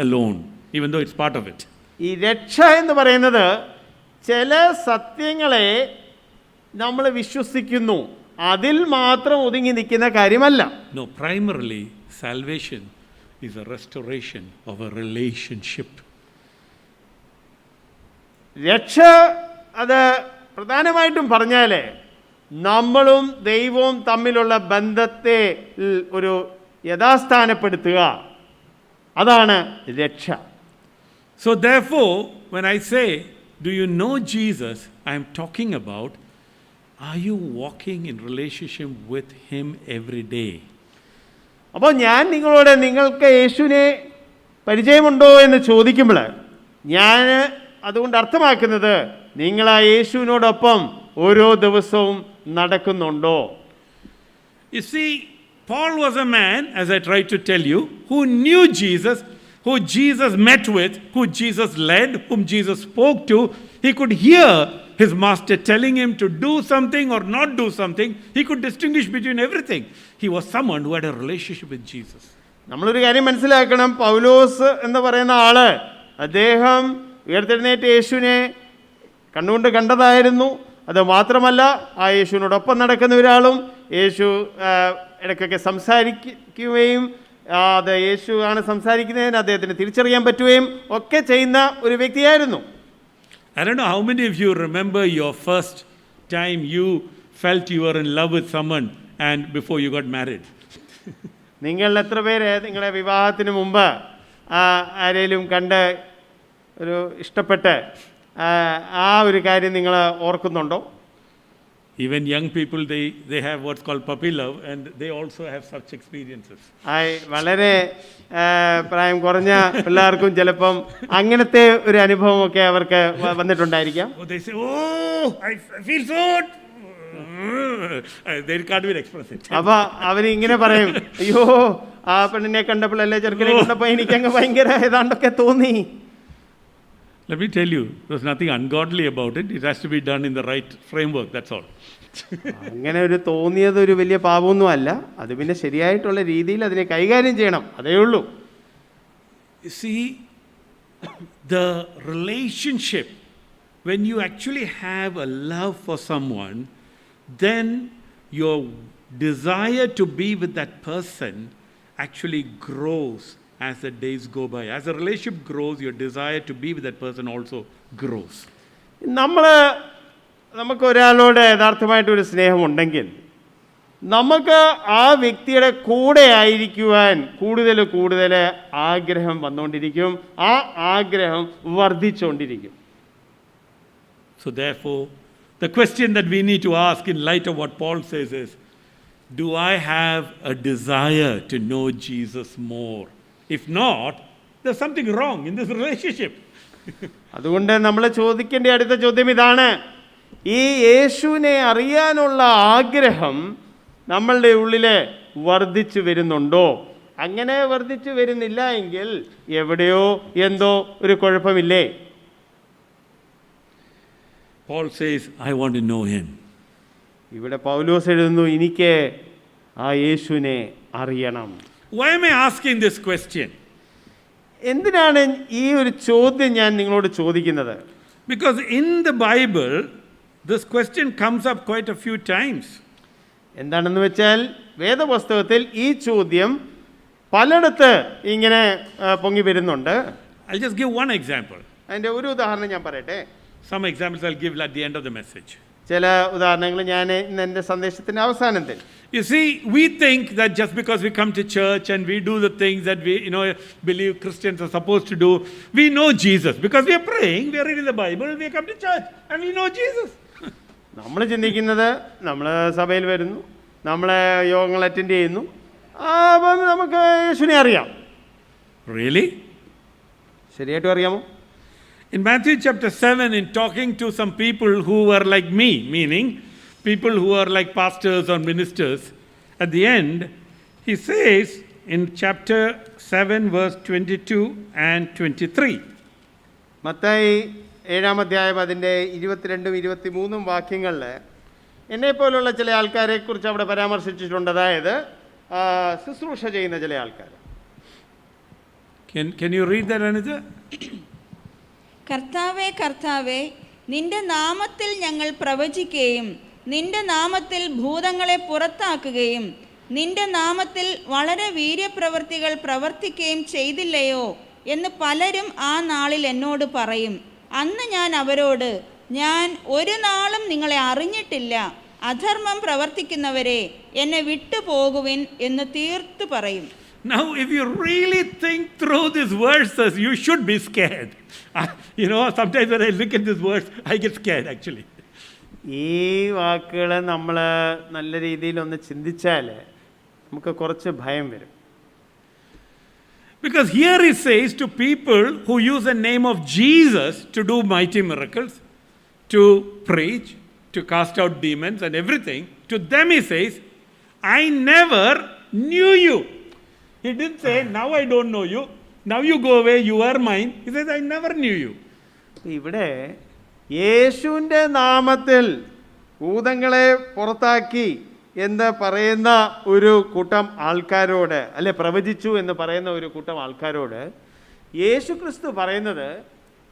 alone, even though it's part of it. ഈ രക്ഷ എന്ന് പറയുന്നത് ചില സത്യങ്ങളെ നമ്മൾ വിശ്വസിക്കുന്നു, അതിൽ മാത്രം ഒതുങ്ങി നിൽക്കുന്ന കാര്യമല്ല. No, primarily, salvation is a restoration of a relationship. രക്ഷ അത് പ്രധാനമായിട്ടും പറഞ്ഞാൽ നമ്മളും ദൈവവും തമ്മിലുള്ള ബന്ധത്തെ ഒരു യഥാസ്ഥാനപ്പെടുത്തുക, അതാണ് രക്ഷ. So therefore, when I say, do you know Jesus, I am talking about, are you walking in relationship with him every day? അപ്പോൾ ഞാൻ നിങ്ങളോട് നിങ്ങൾക്ക് യേശുവിനെ പരിചയമുണ്ടോ എന്ന് ചോദിക്കുമ്പോൾ ഞാൻ അതുകൊണ്ട് അർത്ഥമാക്കുന്നത് നിങ്ങൾ ആ യേശുവിനോടൊപ്പം ഓരോ ദിവസവും നടക്കുന്നുണ്ടോ. You see, Paul was a man, as I tried to tell you, who knew Jesus, who Jesus met with, who Jesus led, whom Jesus spoke to. He could hear his master telling him to do something or not do something. He could distinguish between everything. He was someone who had a relationship with Jesus. നമ്മളൊരു കാര്യം മനസ്സിലാക്കണം, പൗലോസ് എന്ന് പറയുന്ന ആള് അദ്ദേഹം ഉയർത്തെഴുന്നേറ്റ യേശുവിനെ കണ്ണുകൊണ്ട് കണ്ടതായിരുന്നു. അത് മാത്രമല്ല, ആ യേശുവിനോടൊപ്പം നടക്കുന്ന ഒരാളും യേശു ഇടയ്ക്കൊക്കെ സംസാരിക്കുകയും അത് യേശു ആണ് സംസാരിക്കുന്നതിന് അദ്ദേഹത്തിന് തിരിച്ചറിയാൻ പറ്റുകയും ഒക്കെ ചെയ്യുന്ന ഒരു വ്യക്തിയായിരുന്നു. I don't know how many of you remember your first time you felt you were in love with someone and before you got married. നിങ്ങൾ എത്ര പേര് നിങ്ങളുടെ വിവാഹത്തിന് മുമ്പ് ആരെങ്കിലും കണ്ട് ഒരു ഇഷ്ടപ്പെട്ട് ആ ഒരു കാര്യം നിങ്ങൾ ഓർക്കുന്നുണ്ടോ? Even young people, they have what's called puppy love, and they also have such experiences. വളരെ പ്രായം കുറഞ്ഞ പിള്ളേർക്കും ചിലപ്പം അങ്ങനത്തെ ഒരു അനുഭവമൊക്കെ അവർക്ക് വന്നിട്ടുണ്ടായിരിക്കാം. They say, oh, I feel so. They can't even express it. അപ്പൊ അവരിങ്ങനെ പറയും, അയ്യോ ആ പെണ്ണിനെ കണ്ടപ്പോഴല്ലേ ചെറുക്കനെ കണ്ടപ്പോൾ എനിക്കങ്ങ് ഭയങ്കര ഏതാണ്ടൊക്കെ തോന്നി. Let me tell you, there's nothing ungodly about it. It has to be done in the right framework, that's all. അങ്ങനെ ഒരു തോന്നിയത് ഒരു വലിയ പാപമൊന്നും അല്ല, അത് പിന്നെ ശരിയായിട്ടുള്ള രീതിയിൽ അതിനെ കൈകാര്യം ചെയ്യണം, അതേ ഉള്ളൂ. You see, the relationship, when you actually have a love for someone, then your desire to be with that person actually grows as the days go by. As the relationship grows, your desire to be with that person also grows. നമുക്ക് ഒരാളോട് യഥാർത്ഥമായിട്ടൊരു സ്നേഹമുണ്ടെങ്കിൽ നമുക്ക് ആ വ്യക്തിയുടെ കൂടെ ആയിരിക്കുവാൻ കൂടുതൽ കൂടുതൽ ആഗ്രഹം വന്നുകൊണ്ടിരിക്കും, ആ ആഗ്രഹം വർദ്ധിച്ചുകൊണ്ടിരിക്കും. So therefore, the question that we need to ask in light of what Paul says is, do I have a desire to know Jesus more? If not, there's something wrong in this relationship. അതുകൊണ്ട് നമ്മൾ ചോദിക്കേണ്ട അടുത്ത ചോദ്യം ഇതാണ്, ഈ യേശുവിനെ അറിയാനുള്ള ആഗ്രഹം നമ്മളുടെ ഉള്ളിൽ വർദ്ധിച്ചു വരുന്നുണ്ടോ? അങ്ങനെ വർദ്ധിച്ചു വരുന്നില്ല എങ്കിൽ എവിടെയോ എന്തോ ഒരു കുഴപ്പമില്ലേ? Paul says, I want to know him. ഇവിടെ പൗലോസ് എഴുതുന്നു, എനിക്ക് ആ യേശുവിനെ അറിയണം. Why am I asking this question? എന്തിനാണ് ഈ ഒരു ചോദ്യം ഞാൻ നിങ്ങളോട് ചോദിക്കുന്നത്? Because in the Bible, this question comes up quite a few times. എന്താണെന്ന് വെച്ചാൽ വേദപുസ്തകത്തിൽ ഈ ചോദ്യം പലയിടത്ത് ഇങ്ങനെ പൊങ്ങി വരുന്നുണ്ട്. I'll just give one example. അതിൻ്റെ ഒരു ഉദാഹരണം ഞാൻ പറയട്ടെ. Some examples I'll give at the end of the message. ചില ഉദാഹരണങ്ങൾ ഞാൻ ഇന്ന് എൻ്റെ സന്ദേശത്തിൻ്റെ അവസാനത്തിൽ. You see, we think that just because we come to church and we do the things that we, believe Christians are supposed to do, we know Jesus. Because we are praying, we are reading the Bible, we come to church and we know Jesus. നമ്മൾ ചിന്തിക്കുന്നത്, നമ്മൾ സഭയിൽ വരുന്നു, നമ്മൾ യോഗങ്ങൾ അറ്റൻഡ് ചെയ്യുന്നു, അപ്പം നമുക്ക് യേശുവിനെ അറിയാം. Really? ശരിയായിട്ടും അറിയാമോ? In Matthew chapter 7, in talking to some people who were like me, meaning people who are like pastors or ministers, at the end, he says in chapter 7, verse 22 and 23. Mathai 7-ാം അധ്യായം അതിൻ്റെ 22-ഉം 23-ഉം വാക്യങ്ങളിൽ എന്നെപ്പോലുള്ള ചില ആൾക്കാരെ കുറിച്ച് അവിടെ പരാമർശിച്ചിട്ടുണ്ട്. അതായത് ശുശ്രൂഷ ചെയ്യുന്ന ചില ആൾക്കാർ. Can you read that, Anita? കർത്താവേ കർത്താവേ, നിന്റെ നാമത്തിൽ ഞങ്ങൾ പ്രവചിക്കുകയും നിന്റെ നാമത്തിൽ ഭൂതങ്ങളെ പുറത്താക്കുകയും നിന്റെ നാമത്തിൽ വളരെ വീര്യപ്രവൃത്തികൾ പ്രവർത്തിക്കുകയും ചെയ്തില്ലയോ എന്ന് പലരും ആ നാളിൽ എന്നോട് പറയും. അന്ന് ഞാൻ അവരോട്, ഞാൻ ഒരു നാളും നിങ്ങളെ അറിഞ്ഞിട്ടില്ല, അധർമ്മം പ്രവർത്തിക്കുന്നവരെ എന്നെ വിട്ടുപോകുവിൻ എന്ന് തീർത്തു പറയും. Now, if you really think through these verses, you should be scared. Sometimes when I look at this verse, I get scared actually. ഈ വാക്കുകൾ നമ്മൾ നല്ല രീതിയിൽ ഒന്ന് ചിന്തിച്ചാൽ നമുക്ക് കുറച്ച് ഭയം വരും. Because here it says to people who use the name of Jesus to do mighty miracles, to preach, to cast out demons and everything, to them he says, I never knew you. He didn't say, now I don't know you, now you go away, you are mine. He says, I never knew you. ഇവിടെ യേശുവിൻ്റെ നാമത്തിൽ ഭൂതങ്ങളെ പുറത്താക്കി എന്ന് പറയുന്ന ഒരു കൂട്ടം ആൾക്കാരോട്, അല്ലെ പ്രവചിച്ചു എന്ന് പറയുന്ന ഒരു കൂട്ടം ആൾക്കാരോട് യേശു ക്രിസ്തു പറയുന്നത്,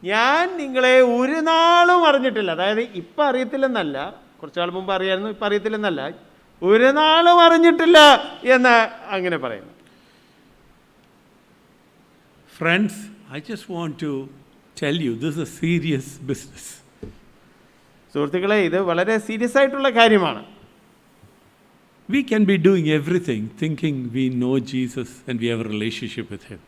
ഞാൻ നിങ്ങളെ ഒരു നാളും അറിഞ്ഞിട്ടില്ല. അതായത് ഇപ്പം അറിയത്തില്ലെന്നല്ല, കുറച്ചാൾ മുമ്പ് അറിയായിരുന്നു, ഇപ്പം അറിയത്തില്ലെന്നല്ല, ഒരു നാളും അറിഞ്ഞിട്ടില്ല എന്ന് അങ്ങനെ പറയുന്നു. Friends, I just want to tell you, this is a serious business. സുഹൃത്തുക്കളെ, ഇത് വളരെ സീരിയസ് ആയിട്ടുള്ള കാര്യമാണ്. We can be doing everything thinking we know Jesus and we have a relationship with him.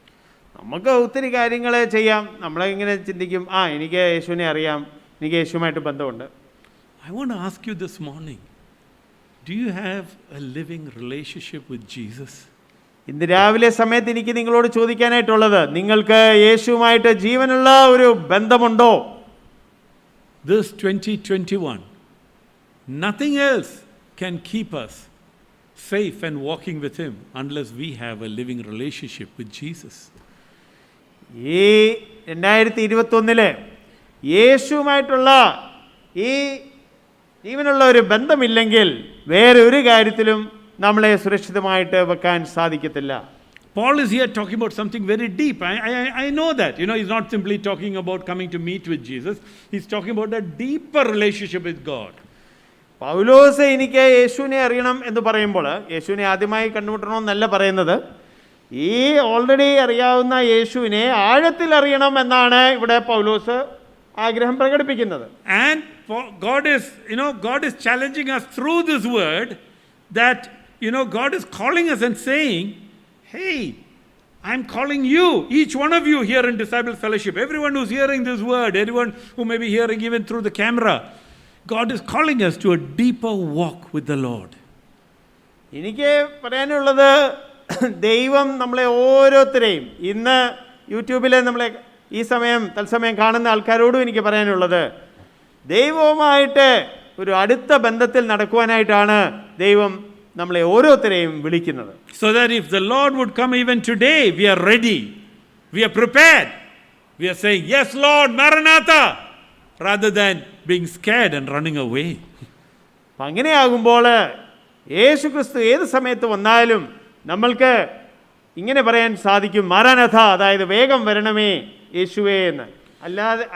നമുക്ക് ഒത്തിരി കാര്യങ്ങൾ ചെയ്യാം. നമ്മളിങ്ങനെ ചിന്തിക്കും, എനിക്ക് യേശുവിനെ അറിയാം, എനിക്ക് യേശുവുമായിട്ട് ബന്ധമുണ്ട്. I want to ask you this morning, do you have a living relationship with Jesus? ഇന്ന് രാവിലെ സമയത്ത് എനിക്ക് നിങ്ങളോട് ചോദിക്കാനായിട്ടുള്ളത്, നിങ്ങൾക്ക് യേശുവുമായിട്ട് ജീവനുള്ള ഒരു ബന്ധമുണ്ടോ? This 2021, nothing else can keep us safe and walking with him unless we have a living relationship with Jesus. ഈ 2021 യേശുവുമായിട്ടുള്ള ഈ ജീവനുള്ള ഒരു ബന്ധമില്ലെങ്കിൽ വേറെ ഒരു കാര്യത്തിലും നമ്മളെ സുരക്ഷിതമായിട്ട് വെക്കാൻ സാധിക്കത്തില്ല. Paul is here talking about something very deep. I know that. He's not simply talking about coming to meet with Jesus. He's talking about a deeper relationship with God. പൗലോസ് എനിക്ക് യേശുവിനെ അറിയണം എന്ന് പറയുമ്പോൾ യേശുവിനെ ആദ്യമായി കണ്ടുമുട്ടണമെന്നല്ല പറയുന്നത്, ഈ ഓൾറെഡി അറിയാവുന്ന യേശുവിനെ ആഴത്തിൽ അറിയണം എന്നാണ് ഇവിടെ പൗലോസ് ആഗ്രഹം പ്രകടിപ്പിക്കുന്നത്. And God is challenging us through this word that, God is calling us and saying, hey, I'm calling you, each one of you here in Disciple Fellowship, everyone who's hearing this word, everyone who may be hearing even through the camera, God is calling us to a deeper walk with the Lord. എനിക്ക് പറയാനുള്ളത്, ദൈവം നമ്മളെ ഓരോരുത്തരെയും, ഇന്ന് യൂട്യൂബിലെ നമ്മളെ ഈ തത്സമയം കാണുന്ന ആൾക്കാരോടും എനിക്ക് പറയാനുള്ളത്, ദൈവവുമായിട്ട് ഒരു അടുത്ത ബന്ധത്തിൽ നടക്കുവാനായിട്ടാണ് ദൈവം നമ്മളെ ഓരോരുത്തരെയും വിളിക്കുന്നത്. So that if the Lord would come even today, we are ready, we are prepared, we are saying, yes Lord, Maranatha, rather than being scared and running away. അങ്ങനെയാകുമ്പോൾ യേശു ക്രിസ്തു ഏത് സമയത്ത് വന്നാലും നമ്മൾക്ക് ഇങ്ങനെ പറയാൻ സാധിക്കും, മാരാനാഥ, അതായത് വേഗം വരണമേ യേശുവേ എന്ന്.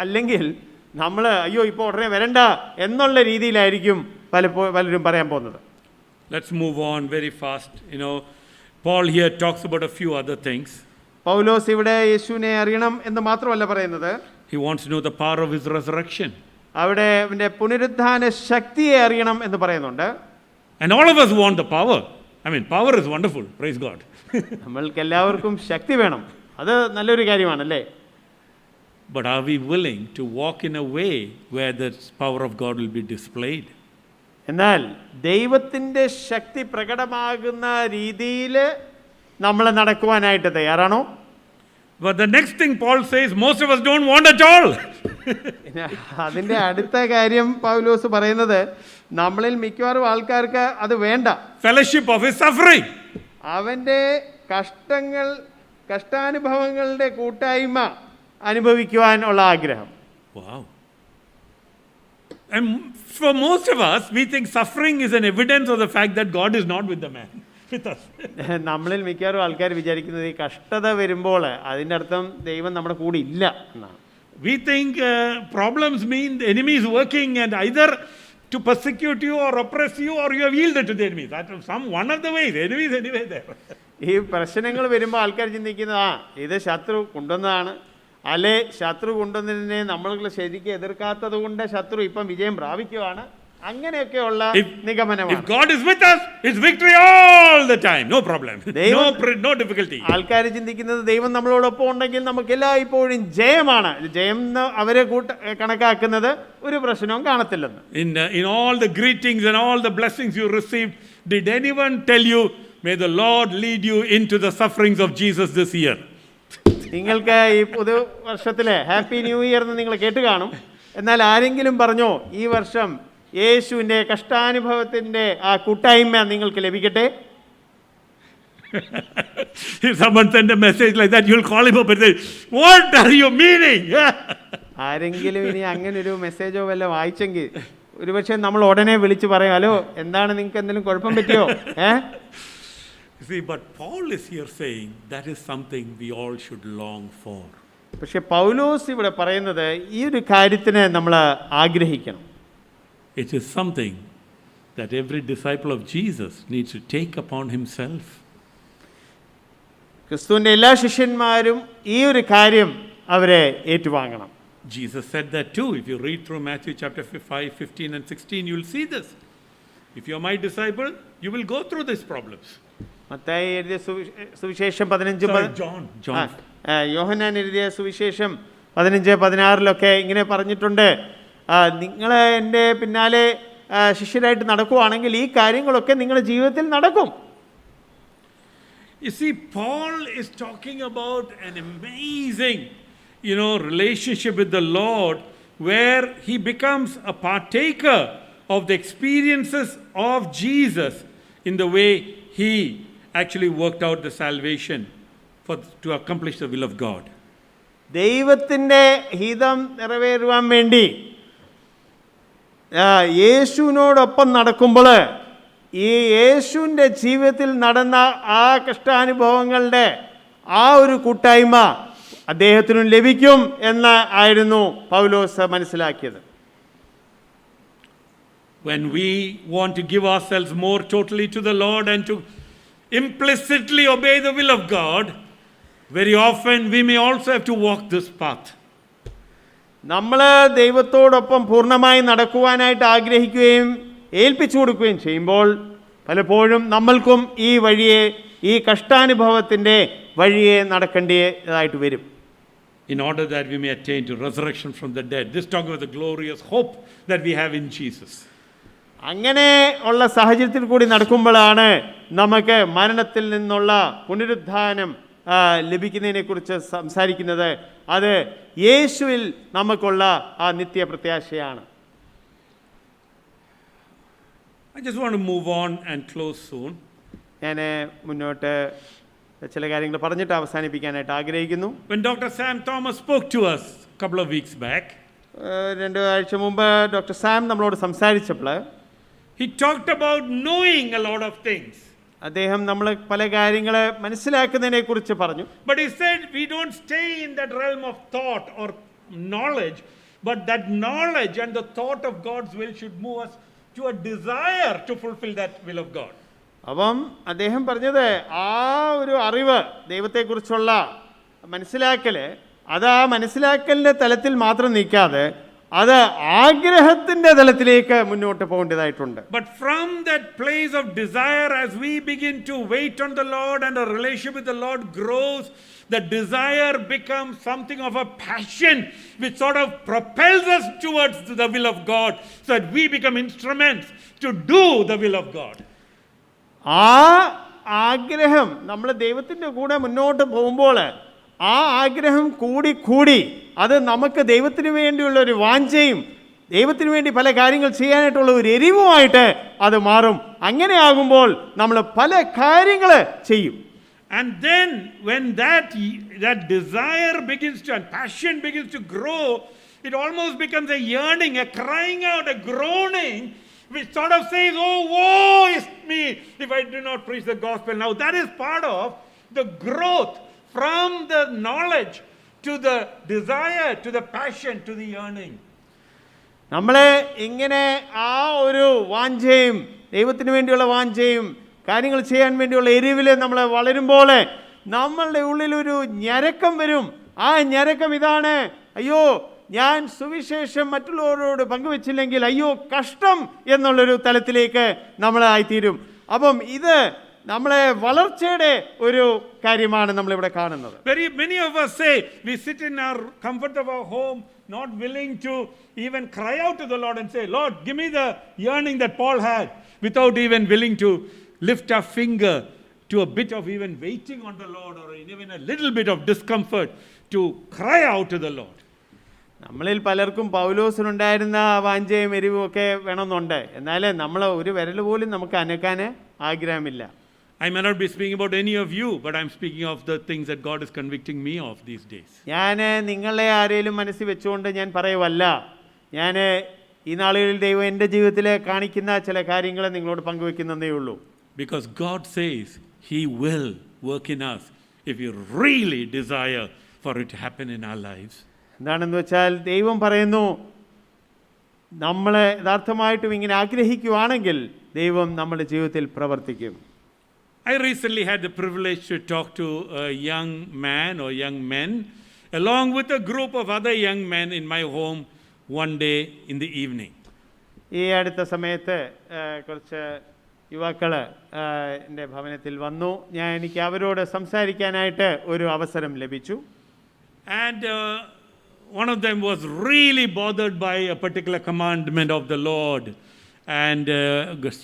അല്ലെങ്കിൽ നമ്മൾ അയ്യോ ഇപ്പോൾ ഉടനെ വരണ്ട എന്നുള്ള രീതിയിലായിരിക്കും പലരും പറയാൻ പോകുന്നത്. Let's move on very fast. Paul here talks about a few other things. പൗലോസ് ഇവിടെ യേശുവിനെ അറിയണം എന്ന് മാത്രമല്ല പറയുന്നത്, he wants to know the power of his resurrection. അവിടെ അവന്റെ പുനരുത്ഥാന ശക്തിയെ അറിയണം എന്ന് പറയുന്നുണ്ട്. And all of us want the power. Power is wonderful, praise God. നമ്മൾക്ക് എല്ലാവർക്കും ശക്തി വേണം, അത് നല്ലൊരു കാര്യമാണല്ലേ. But are we willing to walk in a way where the power of God will be displayed? എന്നാൽ ദൈവത്തിൻ്റെ ശക്തി പ്രകടമാകുന്ന രീതിയിൽ നമ്മൾ നടക്കുവാനായിട്ട് തയ്യാറാണോ? But the next thing Paul says, most of us don't want at all. അതിൻ്റെ അടുത്ത കാര്യം പൗലോസ് പറയുന്നത്, നമ്മളിൽ മിക്കവാറും ആൾക്കാർക്ക് അത് വേണ്ട. Fellowship of his suffering. അവൻ്റെ കഷ്ടാനുഭവങ്ങളുടെ കൂട്ടായ്മ അനുഭവിക്കുവാനുള്ള ആഗ്രഹം. Wow. And for most of us, we think suffering is an evidence of the fact that God is not with the man, with us. നമ്മളിൽ മിക്കവാറും ആൾക്കാർ വിചാരിക്കുന്നത് ഈ കഷ്ടത വരുമ്പോൾ അതിൻ്റെ അർത്ഥം ദൈവം നമ്മുടെ കൂടെ ഇല്ല എന്നാണ്. We think problems mean the enemy is working, and either to persecute you or oppress you, or you have yielded to the enemy. That is one of the ways. Enemies anyway there. ഈ പ്രശ്നങ്ങൾ വരുമ്പോൾ ആൾക്കാർ ചിന്തിക്കുന്നത് ഇത് ശത്രു കൊണ്ടുവന്നതാണ്, അല്ലെ ശത്രു കൊണ്ടുവന്നതിനെ നമ്മൾ ശരിക്കും എതിർക്കാത്തത് കൊണ്ട് ശത്രു ഇപ്പം വിജയം പ്രാപിക്കുകയാണ്, അങ്ങനെയൊക്കെയുള്ള നിഗമനമാണ്. If God is with us, it's victory all the time, no problem, no difficulty. ആൾക്കാർ ചിന്തിക്കുന്നത് ദൈവം നമ്മളോടൊപ്പം ഉണ്ടെങ്കിൽ നമുക്ക് എല്ലായ്പ്പോഴും ജയമാണ്. ജയം അവരെ കണക്കാക്കുന്നത് ഒരു പ്രശ്നവും കാണത്തില്ലെന്ന്. In all the greetings and all the blessings you received, did anyone tell you, may the Lord lead you into the sufferings of Jesus this year? നിങ്ങൾക്ക് ഈ പുതുവർഷത്തിലെ ഹാപ്പി ന്യൂ ഇയർ എന്ന് നിങ്ങൾ കേട്ട് കാണും. എന്നാൽ ആരെങ്കിലും പറഞ്ഞോ ഈ വർഷം യേശുവിൻ്റെ കഷ്ടാനുഭവത്തിൻ്റെ ആ കൂട്ടായ്മ നിങ്ങൾക്ക് ലഭിക്കട്ടെ? If someone send a message like that, you'll call him up and say, what are you meaning? ആരെങ്കിലും ഇനി അങ്ങനെ ഒരു മെസ്സേജോ വല്ല വായിച്ചെങ്കിൽ ഒരുപക്ഷെ നമ്മൾ ഉടനെ വിളിച്ച് പറയാം, ഹലോ എന്താണ് നിങ്ങൾക്ക് എന്തെങ്കിലും കുഴപ്പം പറ്റിയോ? See, but Paul is here saying that is something we all should long for. പക്ഷെ പൗലോസ് ഇവിടെ പറയുന്നത് ഈ ഒരു കാര്യത്തിന് നമ്മൾ ആഗ്രഹിക്കണം. It is something that every disciple of Jesus needs to take upon himself. ക്രിസ്തുവിൻ്റെ എല്ലാ ശിഷ്യന്മാരും ഈ ഒരു കാര്യം അവരെ ഏറ്റുവാങ്ങണം. Jesus said that too. If you read through Matthew chapter 5, 15 and 16, you will see this. If you are my disciple, you will go through these problems. Mathai എഴുതിയ സുവിശേഷം 15 യോഹന്നാൻ എഴുതിയ സുവിശേഷം 15-16 ഇങ്ങനെ പറഞ്ഞിട്ടുണ്ട്, നിങ്ങൾ എൻ്റെ പിന്നാലെ ശിഷ്യരായിട്ട് നടക്കുവാണെങ്കിൽ ഈ കാര്യങ്ങളൊക്കെ നിങ്ങളുടെ ജീവിതത്തിൽ നടക്കും. You see, Paul is talking about an amazing, relationship with the Lord, where he becomes a partaker of the experiences of Jesus in the way he actually worked out the salvation to accomplish the will of God. ദൈവത്തിൻ്റെ ഹിതം നിറവേറുവാൻ വേണ്ടി യേശുവിനോടൊപ്പം നടക്കുമ്പോൾ ഈ യേശുവിൻ്റെ ജീവിതത്തിൽ നടന്ന ആ കഷ്ടാനുഭവങ്ങളുടെ ആ ഒരു കൂട്ടായ്മ അദ്ദേഹത്തിനും ലഭിക്കും എന്ന് ആയിരുന്നു പൗലോസ് മനസ്സിലാക്കിയത്. When we want to give ourselves more totally to the Lord and to implicitly obey the will of God, very often we may also have to walk this path. നമ്മൾ ദൈവത്തോടൊപ്പം പൂർണ്ണമായി നടക്കുവാനായിട്ട് ആഗ്രഹിക്കുകയും ഏൽപ്പിച്ചു കൊടുക്കുകയും ചെയ്യുമ്പോൾ പലപ്പോഴും നമ്മൾക്കും ഈ വഴിയെ, ഈ കഷ്ടാനുഭവത്തിൻ്റെ വഴിയെ നടക്കേണ്ടതായിട്ട് വരും. In order that we may attain to resurrection from the dead. This talking about the glorious hope that we have in Jesus. അങ്ങനെ ഉള്ള സാഹചര്യത്തിൽ കൂടി നടക്കുമ്പോഴാണ് നമുക്ക് മരണത്തിൽ നിന്നുള്ള പുനരുദ്ധാനം ലഭിക്കുന്നതിനെക്കുറിച്ച് സംസാരിക്കുന്നത്. അത് യേശുവിൽ നമുക്കുള്ള ആ നിത്യപ്രത്യാശയാണ്. I just want to move on and close soon. ഞാൻ മുന്നോട്ട് ചില കാര്യങ്ങൾ പറഞ്ഞിട്ട് അവസാനിപ്പിക്കാനായിട്ട് ആഗ്രഹിക്കുന്നു. When Dr. Sam Thomas spoke to us a couple of weeks back, 2 ആഴ്ച മുമ്പ് ഡോക്ടർ സാം നമ്മളോട് സംസാരിച്ചപ്പോൾ he talked about knowing a lot of things. അദ്ദേഹം നമ്മൾ പല കാര്യങ്ങൾ മനസ്സിലാക്കുന്നതിനെ കുറിച്ച് പറഞ്ഞു. But he said we don't stay in that realm of thought or knowledge, but that knowledge and the thought of God's will should move us to a desire to fulfill that will of God. അപ്പം അദ്ദേഹം പറഞ്ഞത് ആ ഒരു അറിവ്, ദൈവത്തെക്കുറിച്ചുള്ള മനസ്സിലാക്കൽ, അത് ആ മനസ്സിലാക്കലിൻ്റെ തലത്തിൽ മാത്രം നിൽക്കാതെ അത് ആഗ്രഹത്തിൻ്റെ തലത്തിലേക്ക് മുന്നോട്ട് പോകേണ്ടതായിട്ടുണ്ട്. But from that place of desire, as we begin to wait on the Lord and our relationship with the Lord grows, the desire becomes something of a passion which sort of propels us towards the will of God, so that we become instruments to do the will of God. ആ ആഗ്രഹം നമ്മൾ ദൈവത്തിൻ്റെ കൂടെ മുന്നോട്ട് പോകുമ്പോൾ ആ ആഗ്രഹം കൂടി അത് നമുക്ക് ദൈവത്തിന് വേണ്ടിയുള്ള ഒരു വാഞ്ചയും ദൈവത്തിന് വേണ്ടി പല കാര്യങ്ങൾ ചെയ്യാനായിട്ടുള്ള ഒരു എരിവുമായിട്ട് അത് മാറും. അങ്ങനെ ആകുമ്പോൾ നമ്മൾ പല കാര്യങ്ങൾ ചെയ്യും. And then when that desire begins to, and passion begins to grow, it almost becomes a yearning, a crying out, a groaning, which sort of says, oh, woe is me if I do not preach the gospel. Now that is part of the growth from the knowledge to the desire, to the passion, to the yearning. നമ്മളെ ഇങ്ങനെ ആ ഒരു വാഞ്ചയും ദൈവത്തിന് വേണ്ടിയുള്ള വാഞ്ചയും കാര്യങ്ങൾ ചെയ്യാൻ വേണ്ടിയുള്ള എരിവിൽ നമ്മൾ വളരുമ്പോൾ നമ്മളുടെ ഉള്ളിലൊരു ഞരക്കം വരും. ആ ഞരക്കം ഇതാണ്: അയ്യോ, ഞാൻ സുവിശേഷം മറ്റുള്ളവരോട് പങ്കുവെച്ചില്ലെങ്കിൽ അയ്യോ കഷ്ടം എന്നുള്ളൊരു തലത്തിലേക്ക് നമ്മളായിത്തീരും. അപ്പം ഇത് നമ്മളെ വളർച്ചയുടെ ഒരു കാര്യമാണ് നമ്മളിവിടെ കാണുന്നത്. Very many of us say we sit in our comfort of our home, not willing to even cry out to the Lord and say, Lord, give me the yearning that Paul had, without even willing to lift a finger to a bit of even waiting on the Lord, or even a little bit of discomfort to cry out to the Lord. നമ്മളിൽ പലർക്കും പൗലോസിനുണ്ടായിരുന്ന വാഞ്ചയും എരിവും ഒക്കെ വേണമെന്നുണ്ട്. എന്നാൽ നമ്മൾ ഒരു വിരൽ പോലും നമുക്ക് അനക്കാൻ ആഗ്രഹമില്ല. I may not be speaking about any of you, but I'm speaking of the things that God is convicting me of these days. ഞാൻ നിങ്ങളെ ആരെങ്കിലും മനസ്സിൽ വെച്ചുകൊണ്ട് ഞാൻ പറയുവല്ല. ഞാൻ ഈ നാളുകളിൽ ദൈവം എൻ്റെ ജീവിതത്തിൽ കാണിക്കുന്ന ചില കാര്യങ്ങൾ നിങ്ങളോട് പങ്കുവെക്കുന്നതേ ഉള്ളൂ. Because God says He will work in us if we really desire for it to happen in our lives. എന്താണെന്ന് വെച്ചാൽ ദൈവം പറയുന്നു, നമ്മൾ യഥാർത്ഥമായിട്ടും ഇങ്ങനെ ആഗ്രഹിക്കുകയാണെങ്കിൽ ദൈവം നമ്മുടെ ജീവിതത്തിൽ പ്രവർത്തിക്കും. I recently had the privilege to talk to a young man or young men along with a group of other young men in my home one day in the evening. ഈ അടുത്ത സമയത്ത് കുറച്ച് യുവാക്കൾ എൻ്റെ ഭവനത്തിൽ വന്നു. എനിക്ക് അവരോട് സംസാരിക്കാനായിട്ട് ഒരു അവസരം ലഭിച്ചു. And one of them was really bothered by a particular commandment of the Lord and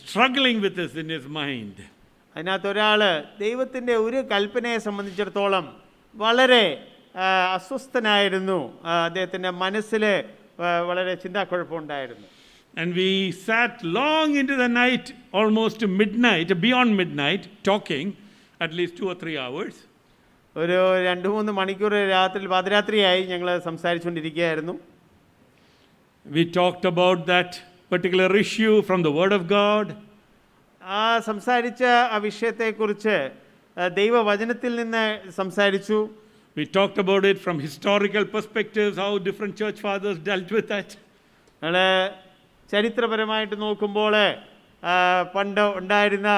struggling with this in his mind. അതിനകത്ത് ഒരാൾ ദൈവത്തിൻ്റെ ഒരു കൽപ്പനയെ സംബന്ധിച്ചിടത്തോളം വളരെ അസ്വസ്ഥനായിരുന്നു. അദ്ദേഹത്തിൻ്റെ മനസ്സിൽ വളരെ ചിന്താക്കുഴപ്പമുണ്ടായിരുന്നു. And we sat long into the night, almost to midnight, beyond midnight, talking at least 2 or 3 hours. ഒരു 2-3 മണിക്കൂർ പാതിരാത്രിയായി ഞങ്ങൾ സംസാരിച്ചുകൊണ്ടിരിക്കുകയായിരുന്നു. We talked about that particular issue from the Word of God. ആ സംസാരിച്ച ആ വിഷയത്തെക്കുറിച്ച് ദൈവവചനത്തിൽ നിന്ന് സംസാരിച്ചു. We talked about it from historical perspectives, how different church fathers dealt with that. ഞങ്ങൾ ചരിത്രപരമായിട്ട് നോക്കുമ്പോൾ പണ്ട് ഉണ്ടായിരുന്ന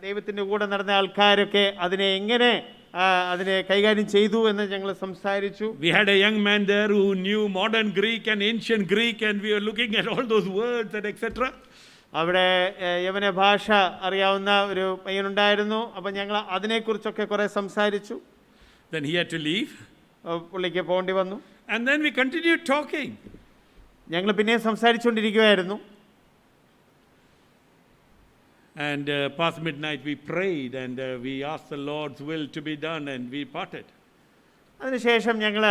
ദൈവത്തിൻ്റെ കൂടെ നടന്ന ആൾക്കാരൊക്കെ അതിനെ കൈകാര്യം ചെയ്തു എന്ന് ഞങ്ങൾ സംസാരിച്ചു. We had a young man there who knew modern Greek and ancient Greek, and we were looking at all those words and etc. അവിടെ യവന ഭാഷ അറിയാവുന്ന ഒരു പയ്യനുണ്ടായിരുന്നു. അപ്പം ഞങ്ങൾ അതിനെക്കുറിച്ചൊക്കെ കുറേ സംസാരിച്ചു. Then he had to leave. പുള്ളിക്ക് പോകേണ്ടി വന്നു. And then we continued talking. ഞങ്ങൾ പിന്നെ സംസാരിച്ചുകൊണ്ടിരിക്കുകയായിരുന്നു. And past midnight we prayed and we asked the Lord's will to be done, and we parted. അതിനുശേഷം ഞങ്ങൾ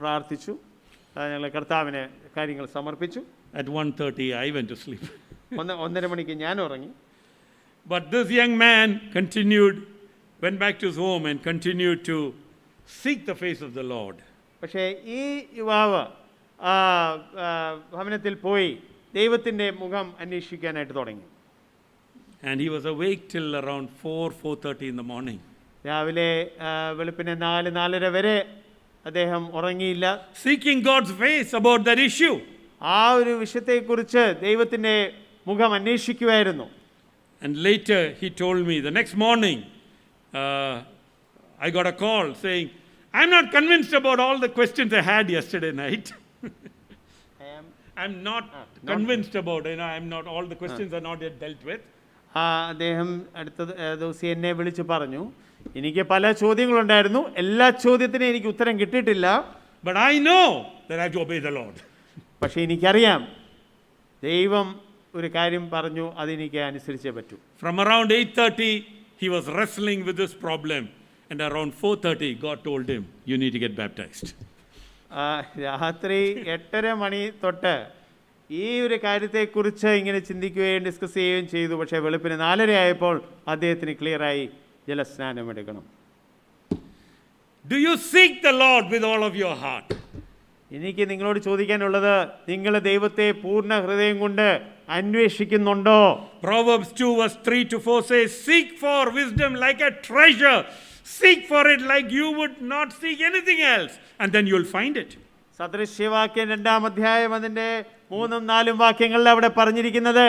പ്രാർത്ഥിച്ചു. ഞങ്ങൾ കർത്താവിന് കാര്യങ്ങൾ സമർപ്പിച്ചു. At 1:30 I went to sleep. 1:30 മണിക്ക് ഞാൻ ഉറങ്ങി. But this young man went back to his home and continued to seek the face of the Lord. പക്ഷേ ഈ യുവാവ് ഭവനത്തിൽ പോയി ദൈവത്തിൻ്റെ മുഖം അന്വേഷിക്കാനായിട്ട് തുടങ്ങി. And he was awake till around 4:30 in the morning. രാവിലെ വെളുപ്പിനെ 4-4:30 വരെ അദ്ദേഹം ഉറങ്ങിയില്ല. Seeking God's face about that issue. ആ ഒരു വിഷയത്തെക്കുറിച്ച് ദൈവത്തിൻ്റെ മുഖം അന്വേഷിക്കുമായിരുന്നു. And later he told me, the next morning I got a call saying, I'm not convinced about all the questions I had yesterday night. I'm not convinced about, I'm not, all the questions are not yet dealt with. അദ്ദേഹം അടുത്ത ദിവസം എന്നെ വിളിച്ച് പറഞ്ഞു, എനിക്ക് പല ചോദ്യങ്ങളുണ്ടായിരുന്നു, എല്ലാ ചോദ്യത്തിനും എനിക്ക് ഉത്തരം കിട്ടിയിട്ടില്ല. But I know that I have to obey the Lord. പക്ഷേ എനിക്കറിയാം ദൈവം ഒരു കാര്യം പറഞ്ഞു, അതെനിക്ക് അനുസരിച്ചേ പറ്റൂ. From around 8:30 he was wrestling with this problem, and around 4:30 God told him, you need to get baptized. രാത്രി 8:30 മണി തൊട്ട് ഈ ഒരു കാര്യത്തെക്കുറിച്ച് ഇങ്ങനെ ചിന്തിക്കുകയും ഡിസ്കസ് ചെയ്യുകയും ചെയ്തു. പക്ഷേ വെളുപ്പിന് 4:30 ആയപ്പോൾ അദ്ദേഹത്തിന് ക്ലിയറായി ജലസ്നാനം എടുക്കണം. Do you seek the Lord with all of your heart? എനിക്ക് നിങ്ങളോട് ചോദിക്കാനുള്ളത്, നിങ്ങൾ ദൈവത്തെ പൂർണ്ണ ഹൃദയം കൊണ്ട് അന്വേഷിക്കുന്നുണ്ടോ? Proverbs 2:3-4 says, seek for wisdom like a treasure. Seek for it like you would not seek anything else, and then you'll find it. സദൃശ്യവാക്യം 2-ാം അധ്യായം അതിൻ്റെ 3-4 വാക്യങ്ങളിൽ അവിടെ പറഞ്ഞിരിക്കുന്നത്,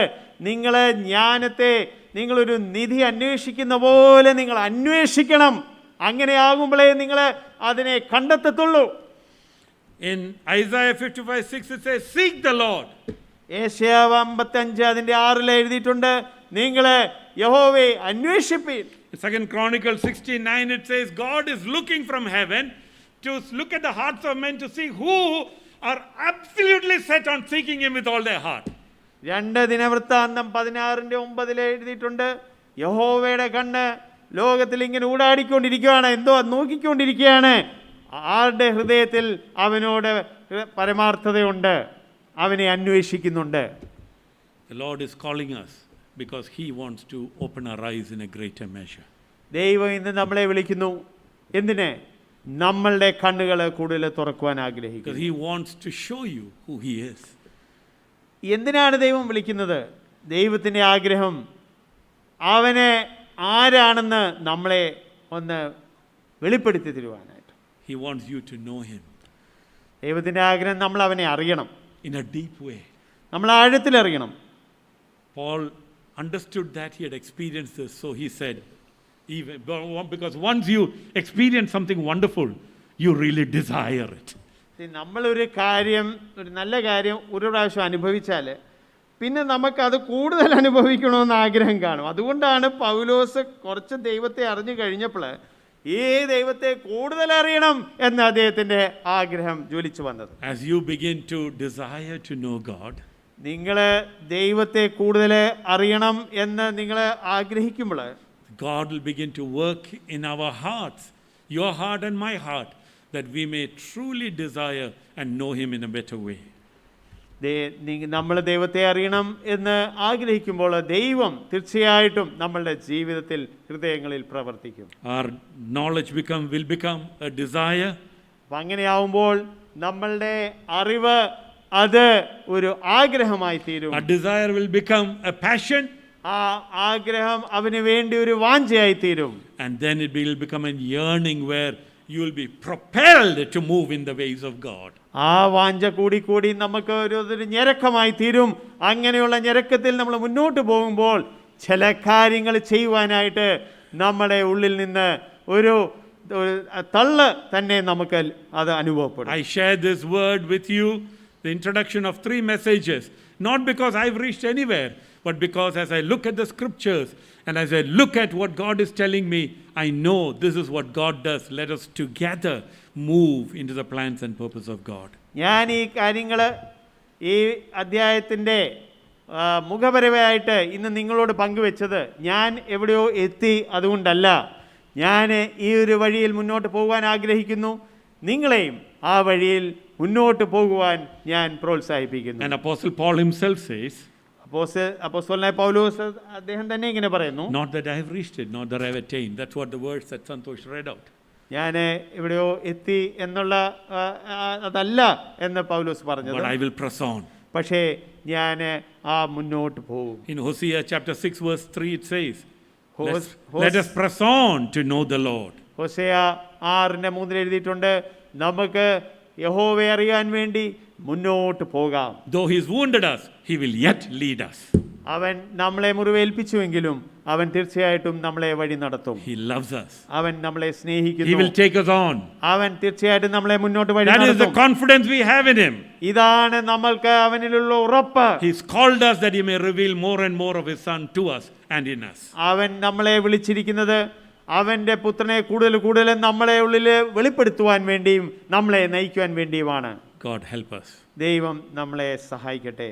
നിങ്ങൾ ജ്ഞാനത്തെ നിങ്ങളൊരു നിധി അന്വേഷിക്കുന്ന പോലെ നിങ്ങൾ അന്വേഷിക്കണം. അങ്ങനെയാകുമ്പോഴേ നിങ്ങൾ അതിനെ കണ്ടെത്തത്തുള്ളൂ. In Isaiah 55:6 it says, seek the Lord. ഏശയ്യാവ് 55 അതിൻ്റെ 6 എഴുതിയിട്ടുണ്ട്, നിങ്ങൾ യഹോവയെ അന്വേഷിപ്പീൻ. In 2 Chronicles 16:9 it says, God is looking from heaven to look at the hearts of men to see who are absolutely set on seeking him with all their heart. 2 ദിനവൃത്താന്തം 16:9 എഴുതിയിട്ടുണ്ട്, യഹോവയുടെ കണ്ണ് ലോകത്തിൽ ഇങ്ങനെ ഊടാടിക്കൊണ്ടിരിക്കുകയാണ്, എന്തോ നോക്കിക്കൊണ്ടിരിക്കുകയാണ്, ആരുടെ ഹൃദയത്തിൽ അവനോട് പരമാർത്ഥതയുണ്ട്, അവനെ അന്വേഷിക്കുന്നുണ്ട്. The Lord is calling us because he wants to open our eyes in a greater measure. ദൈവം ഇന്ന് നമ്മളെ വിളിക്കുന്നു. എന്തിന്? നമ്മളുടെ കണ്ണുകൾ കൂടുതൽ തുറക്കുവാൻ Because ആഗ്രഹിക്കുന്നു. he wants to show you who he is. എന്തിനാണ് ദൈവം വിളിക്കുന്നത്? ദൈവത്തിൻ്റെ ആഗ്രഹം അവനെ ആരാണെന്ന് നമ്മളെ ഒന്ന് വെളിപ്പെടുത്തി തരുവാനായിട്ട്. He wants you to know him ദൈവത്തിൻ്റെ ആഗ്രഹം നമ്മൾ അവനെ അറിയണം, in a deep way. നമ്മൾ ആഴത്തിലറിയണം. Paul understood that, he had experienced this, so he said, even because once you experience something wonderful, you really desire it. നമ്മളൊരു കാര്യം, ഒരു നല്ല കാര്യം ഒരു പ്രാവശ്യം അനുഭവിച്ചാൽ പിന്നെ നമുക്കത് കൂടുതൽ അനുഭവിക്കണമെന്ന് ആഗ്രഹം കാണും. അതുകൊണ്ടാണ് പൗലോസ് കുറച്ച് ദൈവത്തെ അറിഞ്ഞു കഴിഞ്ഞപ്പോൾ ഈ ദൈവത്തെ കൂടുതൽ അറിയണം എന്ന് അദ്ദേഹത്തിൻ്റെ ആഗ്രഹം ജ്വലിച്ചു വന്നത്. As you begin to desire to know God, നിങ്ങൾ ദൈവത്തെ കൂടുതൽ അറിയണം എന്ന് നിങ്ങൾ ആഗ്രഹിക്കുമ്പോൾ God will begin to work in our hearts, your heart and my heart, that we may truly desire and know him in a better way. നമ്മൾ ദൈവത്തെ അറിയണം എന്ന് ആഗ്രഹിക്കുമ്പോൾ ദൈവം തീർച്ചയായിട്ടും നമ്മളുടെ ജീവിതത്തിൽ ഹൃദയങ്ങളിൽ പ്രവർത്തിക്കും. Our knowledge will become a desire. അപ്പം അങ്ങനെയാവുമ്പോൾ നമ്മളുടെ അറിവ് അത് ഒരു ആഗ്രഹമായി തീരും. Our desire will become a passion. ആ ആഗ്രഹം അവന് വേണ്ടി ഒരു വാഞ്ചയായി തീരും. And then it will become a yearning where you will be propelled to move in the ways of God. ആ വാഞ്ച കൂടി കൂടി നമുക്ക് ഒരു ഞെരക്കമായി തീരും. അങ്ങനെയുള്ള ഞെരക്കത്തിൽ നമ്മൾ മുന്നോട്ട് പോകുമ്പോൾ ചില കാര്യങ്ങൾ ചെയ്യുവാനായിട്ട് നമ്മുടെ ഉള്ളിൽ നിന്ന് ഒരു തള്ള് തന്നെ നമുക്ക് അത് അനുഭവപ്പെടും. I share this word with you, the introduction of 3 messages, not because I've reached anywhere, but because as I look at the scriptures and as I look at what God is telling me, I know this is what God does. Let us together move into the plans and purpose of God. ഞാൻ ഈ കാര്യങ്ങൾ ഈ അധ്യായത്തിൻ്റെ മുഖപരമായിട്ട് ഇന്ന് നിങ്ങളോട് പങ്കുവെച്ചത് ഞാൻ എവിടെയോ എത്തി അതുകൊണ്ടല്ല. ഞാൻ ഈ ഒരു വഴിയിൽ മുന്നോട്ട് പോകുവാൻ ആഗ്രഹിക്കുന്നു. നിങ്ങളെയും ആ വഴിയിൽ മുന്നോട്ട് പോകുവാൻ ഞാൻ പ്രോത്സാഹിപ്പിക്കുന്നു. And Apostle Paul himself says, അപ്പോസ്തലനായ പൗലോസ് അദ്ദേഹം തന്നെ ഇങ്ങനെ പറയുന്നു, not that I have reached it, not that I have attained. That's what the words that Santosh read out. ഞാൻ എവിടെയോ എത്തി എന്നുള്ള അതല്ല എന്ന് പൗലോസ് പറഞ്ഞത്. But I will press on. പക്ഷേ ഞാൻ ആ മുന്നോട്ട് പോകും. In Hosea chapter 6 verse 3 it says, Hos- let us press on to know the Lord. Hosea 6:3 എഴുതിയിട്ടുണ്ട്, നമുക്ക് യഹോവയെ അറിയാൻ വേണ്ടി മുന്നോട്ട് പോകാം. Though he has wounded us, he will yet lead us. അവൻ നമ്മളെ മുറിവേൽപ്പിച്ചുവെങ്കിലും അവൻ തീർച്ചയായിട്ടും നമ്മളെ വഴി നടത്തും. He loves us. അവൻ നമ്മളെ He സ്നേഹിക്കുന്നു. will take us on. അവൻ തീർച്ചയായിട്ടും നമ്മളെ മുന്നോട്ട് വഴി That is the നടത്തും. confidence we have in him. ഇതാണ് നമ്മൾക്ക് അവനിലുള്ള ഉറപ്പ്. He's called us that he may reveal more and more of his son to us and in us. അവൻ നമ്മളെ വിളിച്ചിരിക്കുന്നത് അവൻ്റെ പുത്രനെ കൂടുതൽ കൂടുതൽ നമ്മളെ ഉള്ളിൽ വെളിപ്പെടുത്തുവാൻ വേണ്ടിയും നമ്മളെ നയിക്കുവാൻ വേണ്ടിയുമാണ്. God help us. ദൈവം നമ്മളെ സഹായിക്കട്ടെ.